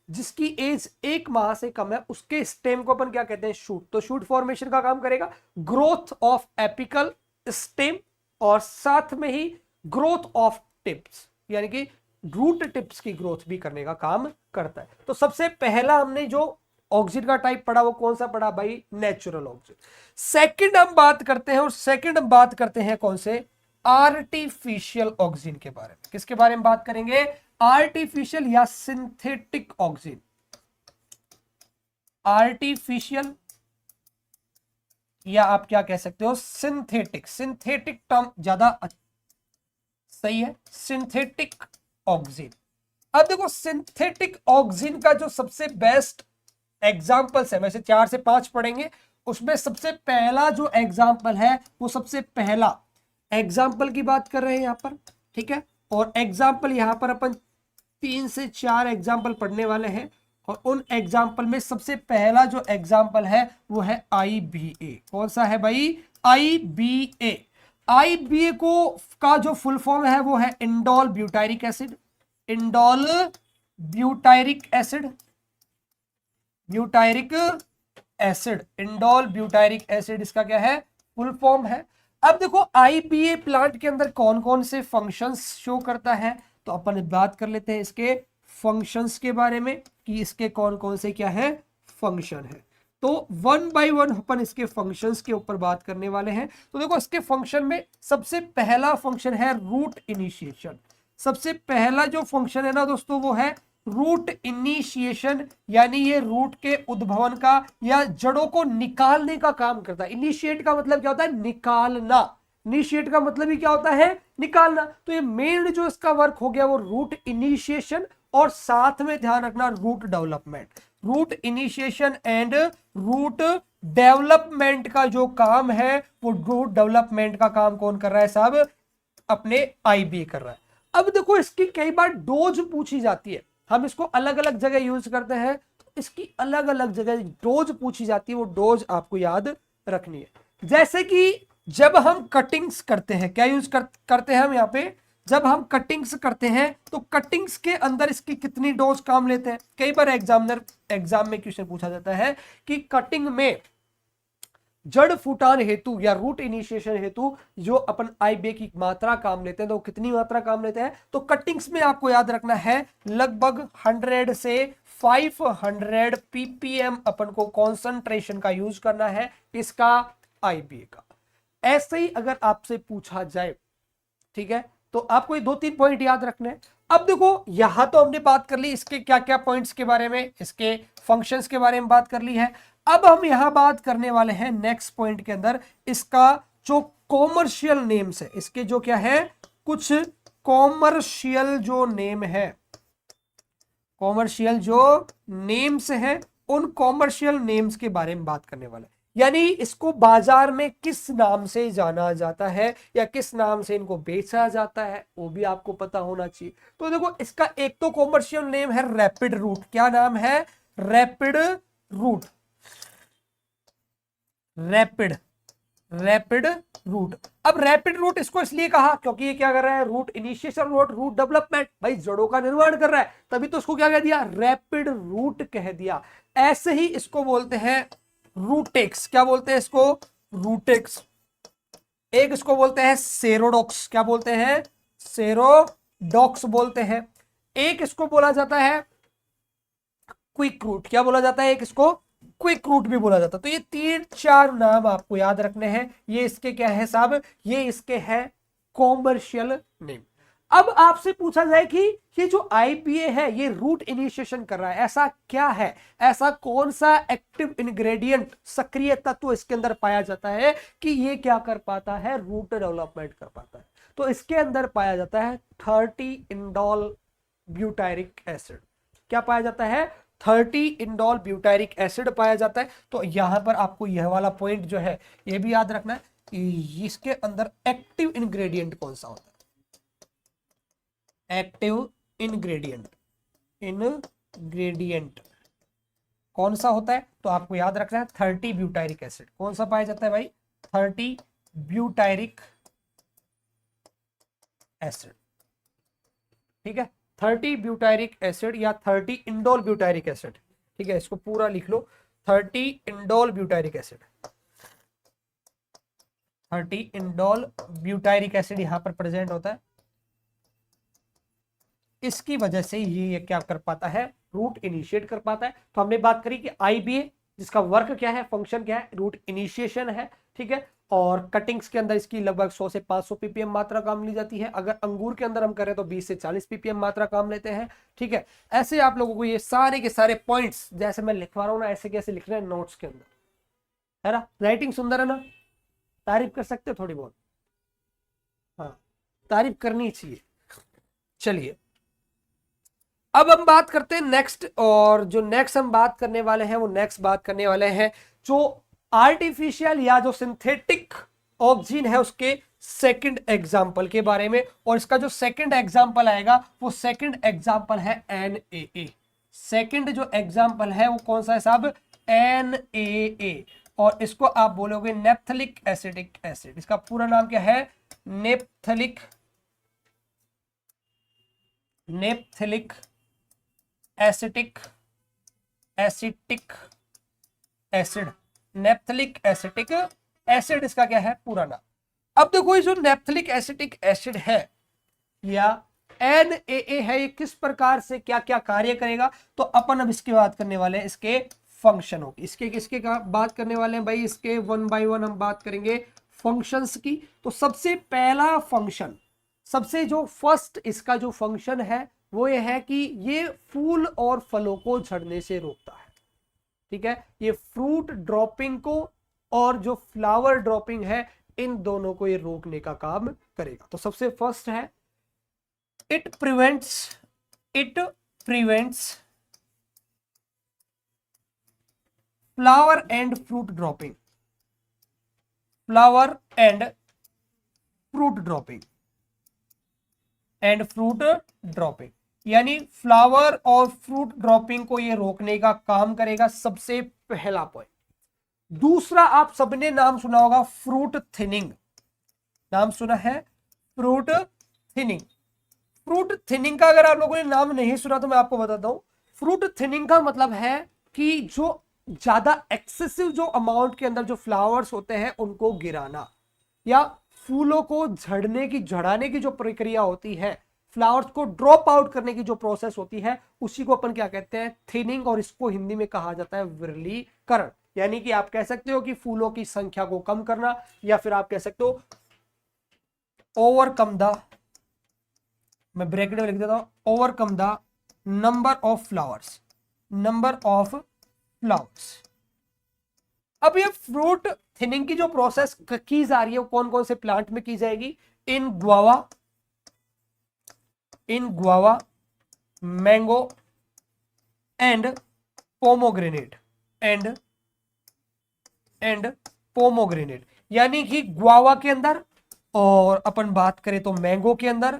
Speaker 1: जिसकी एज 1 माह से कम है, उसके स्टेम को अपन क्या कहते हैं, शूट। तो शूट फॉर्मेशन का काम करेगा। ग्रोथ ऑफ एपिकल स्टेम और साथ में ही ग्रोथ ऑफ टिप्स, यानी कि रूट टिप्स की ग्रोथ भी करने का काम करता है। तो सबसे पहला हमने जो ऑक्सीजन का टाइप पढ़ा वो कौन सा पढ़ा भाई, नेचुरल ऑक्सीजन। सेकंड हम बात करते हैं, और सेकंड हम बात करते हैं कौन से, आर्टिफिशियल ऑक्सीजन के बारे में। किसके बारे में बात करेंगे, आर्टिफिशियल या सिंथेटिक ऑक्सीजन। आर्टिफिशियल या आप क्या कह सकते हो, सिंथेटिक। सिंथेटिक टर्म ज्यादा सही है, सिंथेटिक ऑक्सीजन। अब देखो सिंथेटिक ऑक्सीजन का जो सबसे बेस्ट एग्जाम्पल्स है, वैसे 4 से 5 पढ़ेंगे, उसमें सबसे पहला जो एग्जाम्पल है वो सबसे पहला एग्जाम्पल की बात कर रहे हैं यहां पर, ठीक है। और एग्जाम्पल यहां पर अपन 3 से 4 एग्जाम्पल पढ़ने वाले हैं, और उन एग्जाम्पल में सबसे पहला जो एग्जाम्पल है वो है IBA। कौन सा है भाई, IBA। IBA को का जो फुल फॉर्म है वो है indole butyric acid. Indole butyric acid, butyric acid, indole butyric acid इसका क्या है, फुल फॉर्म है। अब देखो IBA प्लांट के अंदर कौन कौन से फंक्शंस शो करता है, तो अपन बात कर लेते हैं इसके फंक्शंस के बारे में कि इसके कौन कौन से क्या है फंक्शन है। तो 1 बाय 1 अपन इसके फंक्शंस के ऊपर बात करने वाले हैं। तो देखो इसके फंक्शन में सबसे पहला फंक्शन है रूट इनिशिएशन। सबसे पहला जो फंक्शन है ना दोस्तों वो है रूट इनिशिएशन, यानी ये रूट के उद्भवन का या जड़ों को निकालने का काम करता है। इनिशिएट का मतलब क्या होता है, निकालना। इनिशिएट का मतलब ही क्या होता है, निकालना। तो ये मेन जो इसका वर्क हो गया वो रूट इनिशिएशन, और साथ में ध्यान रखना root development. Root initiation and root development का जो काम है वो रूट डेवलपमेंट का काम कौन कर रहा है साहब, अपने IBA कर रहा है। अब देखो इसकी कई बार डोज पूछी जाती है, हम इसको अलग अलग जगह यूज करते हैं, तो इसकी अलग अलग जगह डोज पूछी जाती है, वो डोज आपको याद रखनी है। जैसे कि जब हम कटिंग्स करते हैं, क्या यूज करते हैं हम यहाँ पे, जब हम कटिंग्स करते हैं तो कटिंग्स के अंदर इसकी कितनी डोज काम लेते हैं। कई बार एग्जाम में क्वेश्चन पूछा जाता है कि कटिंग में जड़ फुटान हेतु या रूट इनिशिएशन हेतु जो अपन IBA की मात्रा काम लेते हैं तो कितनी मात्रा काम लेते हैं। तो कटिंग्स में आपको याद रखना है लगभग 100 से 500 ppm अपन को कॉन्सेंट्रेशन का यूज करना है इसका IBA का। ऐसे ही अगर आपसे पूछा जाए, ठीक है, तो आपको ये 2-3 पॉइंट याद रखने हैं। अब देखो यहां तो हमने बात कर ली इसके क्या क्या पॉइंट्स के बारे में, इसके फंक्शंस के बारे में बात कर ली है। अब हम यहां बात करने वाले हैं नेक्स्ट पॉइंट के अंदर इसका जो कॉमर्शियल नेम्स है, इसके जो क्या है कुछ कॉमर्शियल जो नेम है, कॉमर्शियल जो नेम्स है, उन कॉमर्शियल नेम्स के बारे में बात करने वाले हैं। यानी इसको बाजार में किस नाम से जाना जाता है या किस नाम से इनको बेचा जाता है वो भी आपको पता होना चाहिए। तो देखो इसका एक तो कॉमर्शियल नेम है रैपिड रूट। क्या नाम है, रैपिड रूट, रैपिड रूट। अब रैपिड रूट इसको इसलिए कहा क्योंकि ये क्या कर रहा है, रूट इनिशिएशन, रूट डेवलपमेंट, भाई जड़ों का निर्माण कर रहा है, तभी तो इसको क्या कह दिया, रैपिड रूट कह दिया। ऐसे ही इसको बोलते हैं रूटेक्स। क्या बोलते हैं इसको, रूटेक्स। एक इसको बोलते हैं सेरोडॉक्स। क्या बोलते हैं, सेरोडॉक्स बोलते हैं। एक इसको बोला जाता है क्विक रूट। क्या बोला जाता है, एक इसको क्विक रूट भी बोला जाता है। तो ये 3-4 नाम आपको याद रखने हैं। ये इसके क्या है साहब, ये इसके हैं कॉमर्शियल नेम। अब आपसे पूछा जाए कि ये जो IPA है ये रूट इनिशिएशन कर रहा है, ऐसा क्या है, ऐसा कौन सा एक्टिव इंग्रेडिएंट, सक्रिय तत्व इसके अंदर पाया जाता है कि ये क्या कर पाता है, रूट डेवलपमेंट कर पाता है। तो इसके अंदर पाया जाता है 30 इंडोल ब्यूटायरिक एसिड। क्या पाया जाता है, 30 इंडोल ब्यूटायरिक एसिड पाया जाता है। तो यहां पर आपको यह वाला पॉइंट जो है ये भी याद रखना है कि इसके अंदर एक्टिव इंग्रेडिएंट कौन सा होता है, एक्टिव इंग्रेडिएंट, इंग्रेडिएंट कौन सा होता है, तो आपको याद रखना है 30 ब्यूटायरिक एसिड। कौन सा पाया जाता है भाई, 30 ब्यूटायरिक एसिड। ठीक है, 30 ब्यूटायरिक एसिड या 30 इंडोल ब्यूटायरिक एसिड। ठीक है, इसको पूरा लिख लो, 30 indole butyric acid, 30 indole butyric acid यहां पर प्रेजेंट होता है। इसकी वजह से ये क्या कर पाता है, रूट इनिशिएट कर पाता है। तो हमने बात करी कि IBA जिसका वर्क क्या है, फंक्शन क्या है, रूट इनिशिएशन है। ठीक है, और कटिंग्स के अंदर इसकी लगभग 100 से 500 ppm मात्रा काम ली जाती है। अगर अंगूर के अंदर हम करें तो 20 से 40 ppm मात्रा काम लेते हैं। ठीक है, ऐसे आप लोगों को ये सारे के सारे पॉइंट्स जैसे मैं लिखवा रहा हूं ना, ऐसे कैसे लिख रहे हैं नोट्स के अंदर, है ना। राइटिंग सुंदर है ना, तारीफ कर सकते हो थोड़ी बहुत, हाँ तारीफ करनी चाहिए। चलिए अब हम बात करते हैं नेक्स्ट, और जो नेक्स्ट हम बात करने वाले हैं वो नेक्स्ट बात करने वाले हैं जो आर्टिफिशियल या जो सिंथेटिक ऑक्सीजन है उसके सेकंड एग्जांपल के बारे में। और इसका जो सेकंड एग्जांपल आएगा वो सेकंड एग्जांपल है NaA। सेकंड जो एग्जांपल है वो कौन सा है साहब, NaA। और इसको आप बोलोगे नेप्थलिक एसिडिक एसिड। इसका पूरा नाम क्या है, naphthalic acetic acetic acid, naphthalic acetic acid इसका क्या है पूरा नाम। अब देखो ये जो नेप्थलिक एसिटिक एसिड है या NaA है, ये किस प्रकार से क्या क्या कार्य करेगा, तो अपन अब इसकी बात करने वाले हैं, इसके फंक्शन होगी। इसके किसके बात करने वाले हैं भाई, इसके वन बाय वन हम बात करेंगे फंक्शंस की। तो सबसे पहला फंक्शन, सबसे जो फर्स्ट इसका जो फंक्शन है वो ये है कि ये फूल और फलों को झड़ने से रोकता है। ठीक है, ये फ्रूट ड्रॉपिंग को और जो फ्लावर ड्रॉपिंग है इन दोनों को ये रोकने का काम करेगा। तो सबसे फर्स्ट है it prevents flower and fruit dropping, flower and fruit dropping, यानी फ्लावर और फ्रूट ड्रॉपिंग को ये रोकने का काम करेगा, सबसे पहला पॉइंट। दूसरा आप सबने नाम सुना होगा फ्रूट थिनिंग, नाम सुना है फ्रूट थिनिंग। फ्रूट थिनिंग का अगर आप लोगों ने नाम नहीं सुना तो मैं आपको बताता हूं। फ्रूट थिनिंग का मतलब है कि जो ज्यादा एक्सेसिव जो अमाउंट के अंदर जो फ्लावर्स होते हैं उनको गिराना, या फूलों को झड़ाने की जो प्रक्रिया होती है, फ्लावर्स को ड्रॉप आउट करने की जो प्रोसेस होती है, उसी को अपन क्या कहते हैं, थिनिंग। और इसको हिंदी में कहा जाता है विरलीकरण। यानी कि आप कह सकते हो कि फूलों की संख्या को कम करना, या फिर आप कह सकते हो ओवरकम द, मैं ब्रैकेट में लिख देता हूं, overcome the number of flowers, अब ये फ्रूट थिनिंग की जो प्रोसेस की जा रही है वो कौन कौन से प्लांट में की जाएगी, इन गुआवा, मैंगो एंड पोमोग्रेनेट, यानी कि गुआवा के अंदर, और अपन बात करें तो मैंगो के अंदर,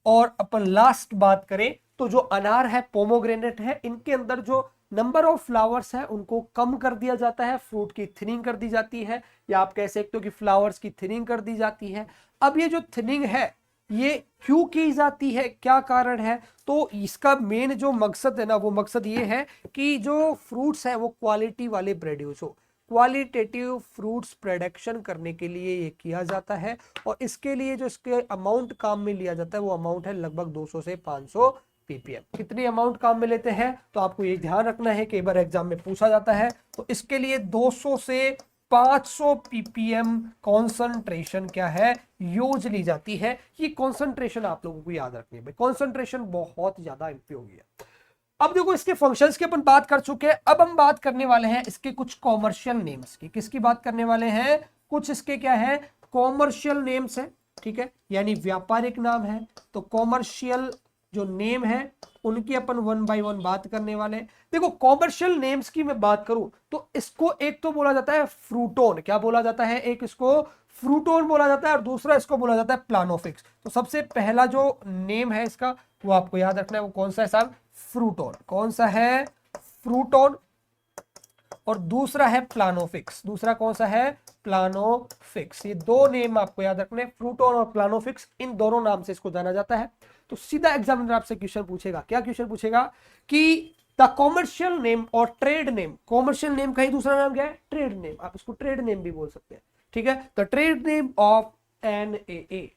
Speaker 1: और अपन लास्ट बात करें तो जो अनार है, पोमोग्रेनेट है, इनके अंदर जो नंबर ऑफ फ्लावर्स है उनको कम कर दिया जाता है, फ्रूट की थिनिंग कर दी जाती है, या आप कह सकते हो कि फ्लावर्स की थिनिंग कर दी जाती है। अब ये जो थिनिंग है ये क्यों की जाती है, क्या कारण है, तो इसका मेन जो मकसद है ना, वो मकसद ये है कि जो फ्रूट्स है वो क्वालिटी वाले प्रोड्यूस हो, क्वालिटेटिव फ्रूट्स प्रोडक्शन करने के लिए ये किया जाता है। और इसके लिए जो इसके अमाउंट काम में लिया जाता है वो अमाउंट है लगभग 200 से 500 ppm। कितनी अमाउंट काम में लेते हैं, तो आपको ये ध्यान रखना है कि एक बार एग्जाम में पूछा जाता है, तो इसके लिए 200 से 500 ppm कॉन्सेंट्रेशन क्या है, यूज ली जाती है। ये कॉन्सेंट्रेशन आप लोगों को याद रखनी है भाई, कॉन्सेंट्रेशन बहुत ज्यादा उपयोगी है। अब देखो इसके फंक्शंस की अपन बात कर चुके हैं, अब हम बात करने वाले हैं इसके कुछ कॉमर्शियल नेम्स की। किसकी बात करने वाले हैं, कुछ इसके क्या है, कॉमर्शियल नेम्स है, ठीक है, यानी व्यापारिक नाम है। तो कॉमर्शियल जो नेम है उनकी अपन वन बाय वन बात करने वाले हैं। देखो कॉमर्शियल नेम्स की मैं बात करूं तो इसको एक तो बोला जाता है फ्रूटोन, क्या बोला जाता है, एक इसको फ्रूटोन बोला जाता है और दूसरा इसको बोला जाता है प्लानोफिक्स। तो सबसे पहला जो नेम है इसका वो आपको याद रखना है, वो कौन सा है साहब, फ्रूटोन। कौन सा है, फ्रूटोन। और दूसरा है प्लानोफिक्स, दूसरा कौन सा है, प्लानोफिक्स। ये दो नेम आपको याद रखने, फ्रूटोन और प्लानोफिक्स, इन दोनों नाम से इसको जाना जाता है। तो सीधा एग्जामिनर आपसे क्वेश्चन पूछेगा, क्या क्वेश्चन पूछेगा कि द कॉमर्शियल नेम और ट्रेड नेम, कॉमर्शियल नेम का ही दूसरा नाम क्या है, ट्रेड नेम, आप इसको ट्रेड नेम भी बोल सकते हैं, ठीक है। The trade name of NAA,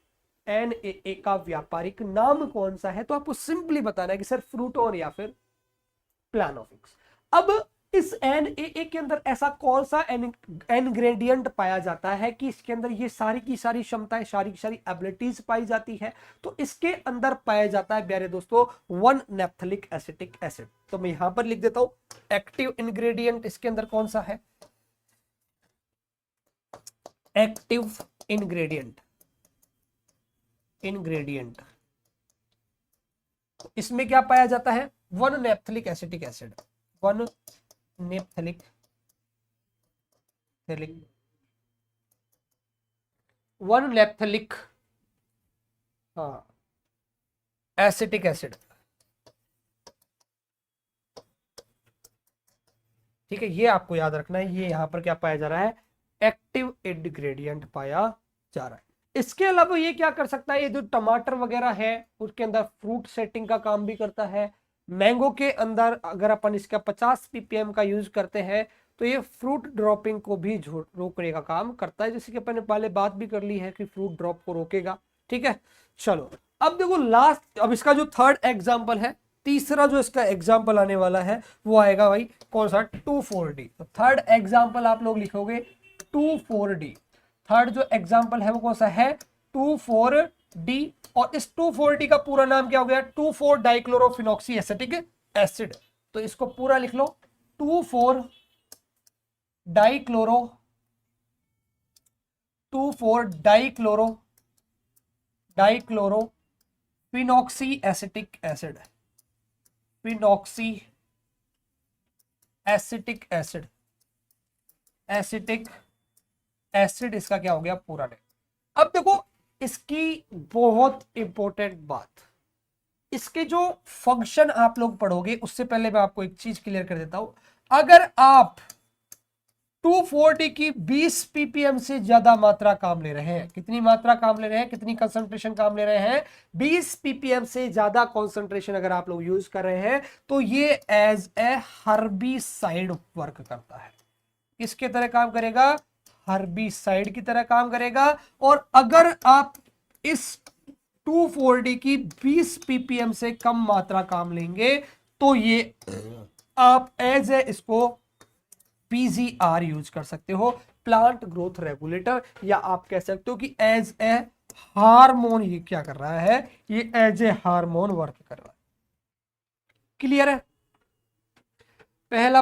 Speaker 1: NAA का व्यापारिक नाम कौन सा है, तो आपको सिंपली बताना है कि सर फ्रूटोन या फिर प्लानोफिक्स। अब इस एनएए के अंदर ऐसा कौन सा इंग्रेडिएंट पाया जाता है कि इसके अंदर ये सारी की सारी क्षमताएं, सारी की सारी एबिलिटीज पाई जाती है, तो इसके अंदर पाया जाता है प्यारे दोस्तों 1 नैप्थलिक एसिटिक एसिड। तो मैं यहां पर लिख देता हूं एक्टिव इंग्रेडिएंट इसके अंदर कौन सा है, एक्टिव इंग्रेडिएंट, इंग्रेडिएंट इसमें क्या पाया जाता है, 1 नैप्थलिक एसिटिक एसिड, 1 नेप्थलिक 1 नैप्थलिक हाँ एसिटिक एसिड, ठीक है। ये आपको याद रखना है, ये यहां पर क्या पाया जा रहा है, एक्टिव इंग्रेडिएंट पाया जा रहा है। इसके अलावा ये क्या कर सकता है, ये जो टमाटर वगैरह है उसके अंदर फ्रूट सेटिंग का काम भी करता है। मैंगो के अंदर अगर अपन इसका 50 ppm का यूज करते हैं तो ये फ्रूट ड्रॉपिंग को भी रोकने का काम करता है, जैसे कि अपन ने पहले बात भी कर ली है कि फ्रूट ड्रॉप को रोकेगा, ठीक है। चलो अब देखो लास्ट, अब इसका जो थर्ड एग्जाम्पल है, तीसरा जो इसका एग्जाम्पल आने वाला है वो आएगा भाई कौन सा, 2,4-D। तो थर्ड एग्जाम्पल आप लोग लिखोगे 2,4-D। थर्ड जो एग्जाम्पल है वो कौन सा है, 2,4-D। और इस 2,4-D का पूरा नाम क्या हो गया, 2,4-डाइक्लोरोफिनॉक्सी एसिटिक एसिड। तो इसको पूरा लिख लो, 2,4-डाइक्लोरो two four dichlorophenoxy acetic acid, phenoxy acetic acid, acetic acid इसका क्या हो गया पूरा नेम। अब देखो इसकी बहुत इंपॉर्टेंट बात, इसके जो फंक्शन आप लोग पढ़ोगे उससे पहले मैं आपको एक चीज क्लियर कर देता हूं। अगर आप 2,4-D की 20 ppm से ज्यादा मात्रा काम ले रहे हैं, कितनी मात्रा काम ले रहे हैं, कितनी कंसंट्रेशन काम ले रहे हैं, 20 ppm से ज्यादा कंसंट्रेशन अगर आप लोग यूज कर रहे हैं तो ये एज ए हर्बिसाइड वर्क करता है। किसके तरह काम करेगा, हर्बिसाइड की तरह काम करेगा। और अगर आप इस 2,4-D की 20 ppm से कम मात्रा काम लेंगे तो ये आप एज ए इसको पीजीआर यूज कर सकते हो, प्लांट ग्रोथ रेगुलेटर, या आप कह सकते हो कि एज ए हार्मोन ये क्या कर रहा है, ये एज ए हार्मोन वर्क कर रहा है। क्लियर है, पहला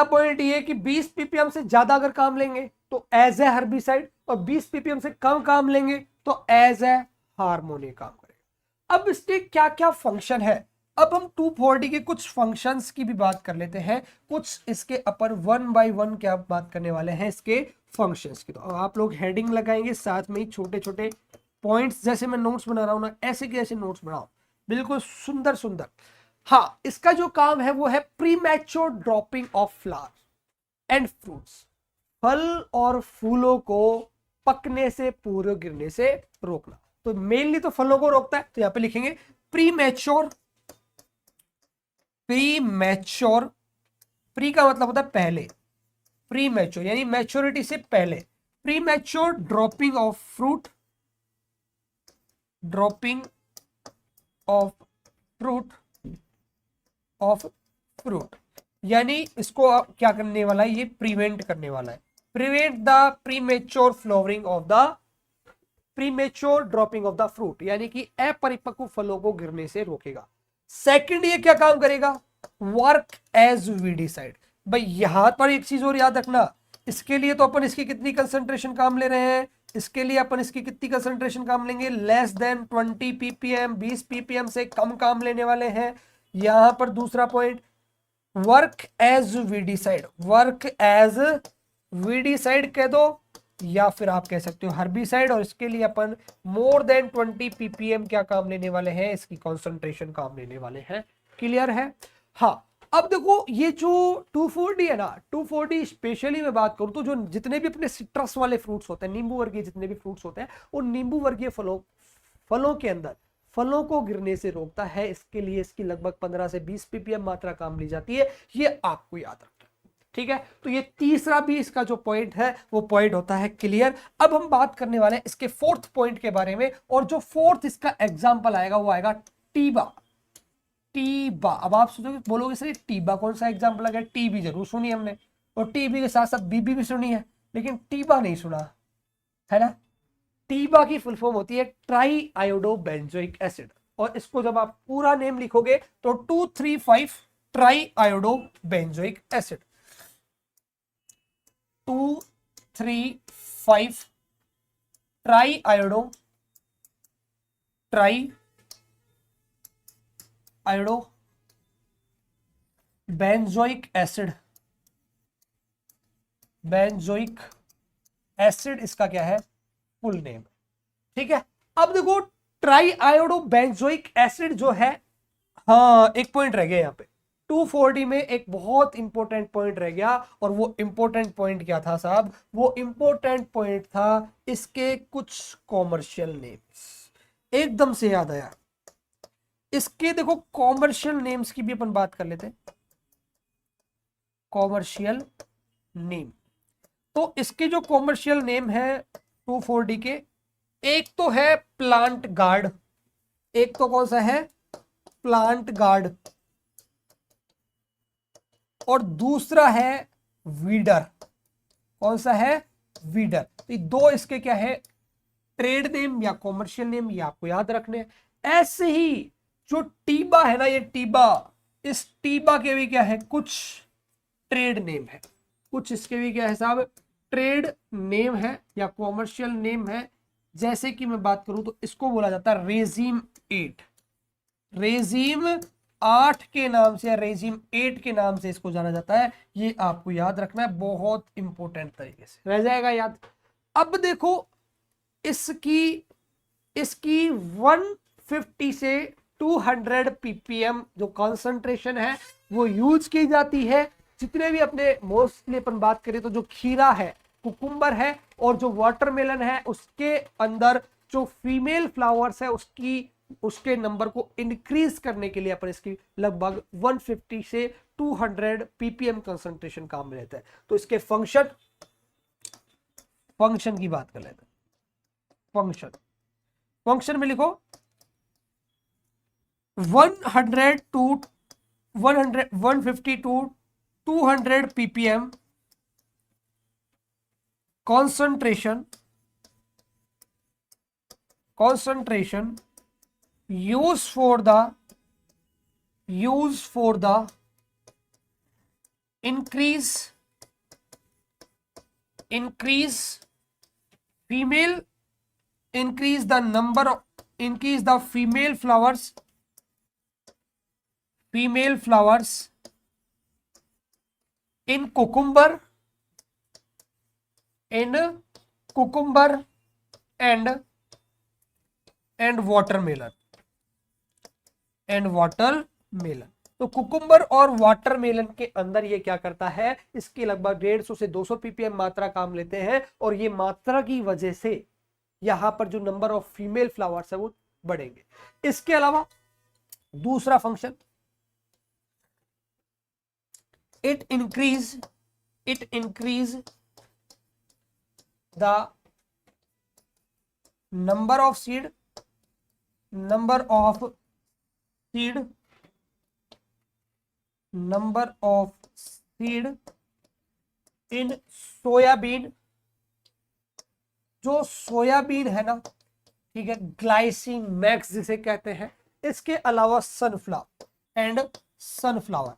Speaker 1: पॉइंट ये कि 20 ppm से ज्यादा अगर काम लेंगे तो एज ए हर्बिसाइड, और 20 ppm से कम काम लेंगे तो एज ए हार्मोन ये काम करेगा। अब इसके क्या क्या फंक्शन है, अब हम 2,4-D के कुछ फंक्शंस की भी बात कर लेते हैं, कुछ इसके अपर 1 बाय 1 क्या बात करने वाले हैं इसके फंक्शंस की। तो आप लोग हेडिंग लगाएंगे, साथ में ही छोटे छोटे पॉइंट्स, जैसे मैं नोट्स बना रहा हूं ना ऐसे के ऐसे नोट्स बनाओ, बिल्कुल सुंदर सुंदर। हाँ, इसका जो काम है वो है premature dropping of flower and fruits, फल और फूलों को पकने से पूर्व गिरने से रोकना। तो मेनली तो फलों को रोकता है, तो यहां पे लिखेंगे प्रीमैच्योर, प्री का मतलब होता है पहले, प्रीमैच्योर यानी मैच्योरिटी से पहले, premature dropping of fruit, dropping of fruit यानी इसको क्या करने वाला है, ये प्रिवेंट करने वाला है, prevent the premature flowering of the premature dropping of the fruit, यानी कि अपरिपक्व फलों को गिरने से रोकेगा। सेकंड ये क्या काम करेगा, वर्क एज वीडिसाइड। भाई यहां पर एक चीज और याद रखना, इसके लिए तो अपन इसकी कितनी कंसंट्रेशन काम ले रहे हैं, इसके लिए अपन इसकी कितनी कंसंट्रेशन काम लेंगे, लेस देन 20 ppm, 20 ppm से कम काम लेने वाले हैं। यहां पर दूसरा point, work as weedicide, work as weedicide कह दो या फिर आप कह सकते हो हर्बिसाइड, और इसके लिए अपन मोर देन 20 ppm क्या काम लेने वाले हैं, इसकी कॉन्सेंट्रेशन काम लेने वाले हैं। क्लियर है? हाँ, अब देखो ये जो 2,4-D है ना, 2,4-D स्पेशली मैं बात करूं तो जो जितने भी अपने सिट्रस वाले फ्रूट्स होते हैं, नींबू वर्गीय जितने भी फ्रूट्स होते हैं, उन नींबू वर्गीय फलों के अंदर फलों को गिरने से रोकता है। इसके लिए इसकी लगभग 15 से 20 ppm मात्रा काम ली जाती है, ये आपको याद रखना है। ठीक है, तो ये तीसरा भी इसका जो पॉइंट है वो पॉइंट होता है क्लियर। अब हम बात करने वाले हैं इसके फोर्थ पॉइंट के बारे में, और जो फोर्थ इसका एग्जांपल आएगा वो आएगा टीबा। टीबा, अब आप सोचोगे बोलोगे सर टीबा कौन सा एग्जांपल आ गया, टीबी जरूर सुनी हमने, और टीबी के साथ साथ बीबी भी सुनी है, लेकिन टीबा नहीं सुना है ना। टीबा की फुल फॉर्म होती है ट्राई आयोडो बेंजोइक एसिड, और इसको जब आप पूरा नेम लिखोगे तो 2,3,5 try iodo benzoic acid, 2,3,5 try iodo benzoic acid इसका क्या है, फुल नेम। ठीक है, अब देखो ट्राई आयोडो बेंजोइक एसिड जो है, हाँ एक पॉइंट रह गया यहाँ पे 2,4-D में, एक बहुत इंपॉर्टेंट पॉइंट रह गया, और वो इंपॉर्टेंट पॉइंट क्या था साहब, वो इंपॉर्टेंट पॉइंट था इसके कुछ कॉमर्शियल नेम्स। एकदम से याद आया, इसके देखो कॉमर्शियल नेम्स की भी अपन बात कर लेते हैं। कॉमर्शियल नेम, तो इसके जो कॉमर्शियल नेम है 2,4-D के, एक तो है प्लांट गार्ड, एक तो कौन सा है, प्लांट गार्ड, और दूसरा है वीडर। कौन सा है, वीडर। तो ये दो इसके क्या है, ट्रेड नेम या कॉमर्शियल नेम, ये आपको याद रखने हैं। ऐसे ही जो टीबा है ना, ये टीबा, इस टीबा के भी क्या है, कुछ ट्रेड नेम है, कुछ इसके भी क्या है साहब, ट्रेड नेम है या कॉमर्शियल नेम है। जैसे कि मैं बात करूं तो इसको बोला जाता है रेजिम 8, रेजिम 8 के नाम से या रेजिम 8 के नाम से इसको जाना जाता है। ये आपको याद रखना है, बहुत इंपॉर्टेंट तरीके से रह जाएगा याद। अब देखो इसकी इसकी 150 से 200 ppm जो कॉन्सेंट्रेशन है वो यूज की जाती है। जितने भी अपने मोस्टली अपन बात करें तो जो खीरा है, कुकुम्बर है, और जो वाटरमेलन है, उसके अंदर जो फीमेल फ्लावर्स है उसके नंबर को इंक्रीज करने के लिए अपन इसकी लगभग 150 से 200 ppm कंसंट्रेशन काम में रहता है। तो इसके फंक्शन की बात कर लेते हैं। फंक्शन में लिखो 100 to 150 to 200 ppm concentration used for the increase the female flowers in cucumber and watermelon तो कुकुम्बर और वाटरमेलन के अंदर ये क्या करता है, इसकी लगभग 150 से 200 ppm मात्रा काम लेते हैं, और ये मात्रा की वजह से यहां पर जो नंबर ऑफ फीमेल फ्लावर्स है वो बढ़ेंगे। इसके अलावा दूसरा function, it increase the number of seed number of seed in soybean, जो सोयाबीन है ना, ठीक है, ग्लाइसिन मैक्स जिसे कहते हैं, इसके अलावा सनफ्लावर एंड सनफ्लावर,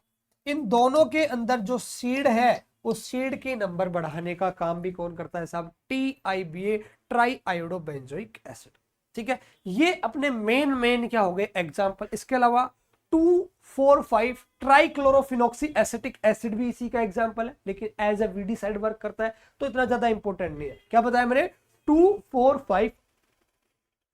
Speaker 1: इन दोनों के अंदर जो सीड है उस सीड के नंबर बढ़ाने का काम भी कौन करता है साहब, TIBA, try iodo benzoic acid. ठीक है, ये अपने मेन क्या हो गए एग्जाम्पल। इसके अलावा 2,4,5 ट्राइक्लोरोफिनॉक्सी एसिटिक एसिड भी इसी का एग्जाम्पल है, लेकिन as a weedicide work करता है तो इतना ज्यादा इंपॉर्टेंट नहीं है। क्या बताया मैंने, 2,4,5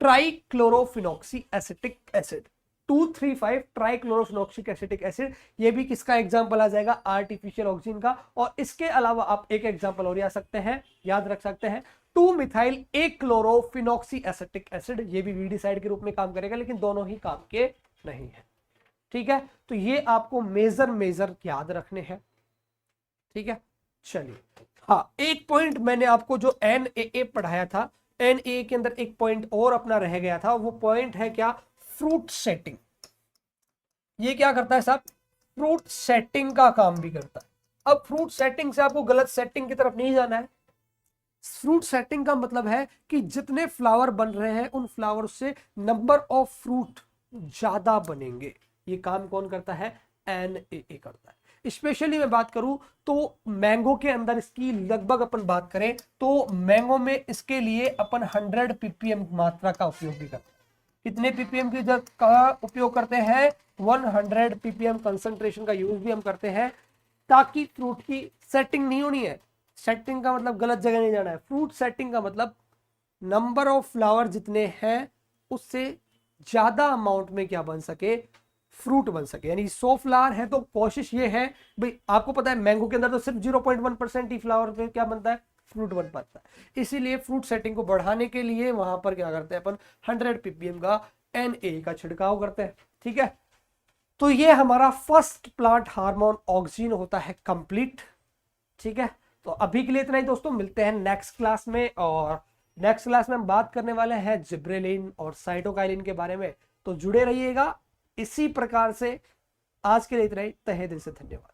Speaker 1: ट्राइक्लोरोफिनॉक्सी एसिटिक एसिड, 2,3,5 ट्राइक्लोरोफिनॉक्सिक एसिटिक एसिड, ये भी किसका एग्जांपल आ जाएगा, आर्टिफिशियल ऑक्सीजन का। और इसके अलावा आप एक एग्जांपल और याद रख सकते हैं 2-मिथाइल एक्लोरोफिनॉक्सी एसिटिक एसिड, ये भी वीडिसाइड के रूप में काम करेगा, लेकिन दोनों ही काम के नहीं है। ठीक है, तो ये आपको मेजर याद रखने हैं। ठीक है, चलिए, हाँ, एक पॉइंट मैंने आपको जो NAA पढ़ाया था, NAA के अंदर एक पॉइंट और अपना रह गया था, वो पॉइंट है क्या, फ्रूट सेटिंग। ये क्या करता है साहब, फ्रूट सेटिंग का काम भी करता है। अब फ्रूट सेटिंग से आपको गलत सेटिंग की तरफ नहीं जाना है। फ्रूट सेटिंग का मतलब है कि जितने फ्लावर बन रहे हैं उन फ्लावर से नंबर ऑफ फ्रूट ज्यादा बनेंगे। ये काम कौन करता है, NAA करता है। स्पेशली मैं बात करूं तो मैंगो के अंदर इसकी लगभग अपन बात करें तो मैंगो में इसके लिए अपन 100 ppm मात्रा का उपयोग भी करते हैं। कितने ppm की जब का उपयोग करते हैं, 100 ppm कंसंट्रेशन का यूज भी हम करते हैं, ताकि फ्रूट की सेटिंग नहीं होनी है। सेटिंग का मतलब गलत जगह नहीं जाना है। फ्रूट सेटिंग का मतलब नंबर ऑफ फ्लावर जितने हैं उससे ज्यादा अमाउंट में क्या बन सके, फ्रूट बन सके। यानी 100 फ्लावर है तो कोशिश ये है भाई, आपको पता है मैंगो के अंदर तो सिर्फ 0.1% ही फ्लावर पे क्या बनता है, फ्रूट बन पाता है। इसीलिए फ्रूट सेटिंग को बढ़ाने के लिए वहां पर क्या करते हैं अपन, 100 ppm का NAA का छिड़काव करते हैं। ठीक है, तो ये हमारा फर्स्ट प्लांट हार्मोन ऑक्सीजन होता है कंप्लीट। ठीक है, तो अभी के लिए इतना ही दोस्तों, मिलते हैं नेक्स्ट क्लास में। और नेक्स्ट क्लास में हम बात करने वाले हैं जिब्रेलिन और साइटोकाइलिन के बारे में, तो जुड़े रहिएगा इसी प्रकार से। आज के लिए इतना ही, तहे दिल से धन्यवाद।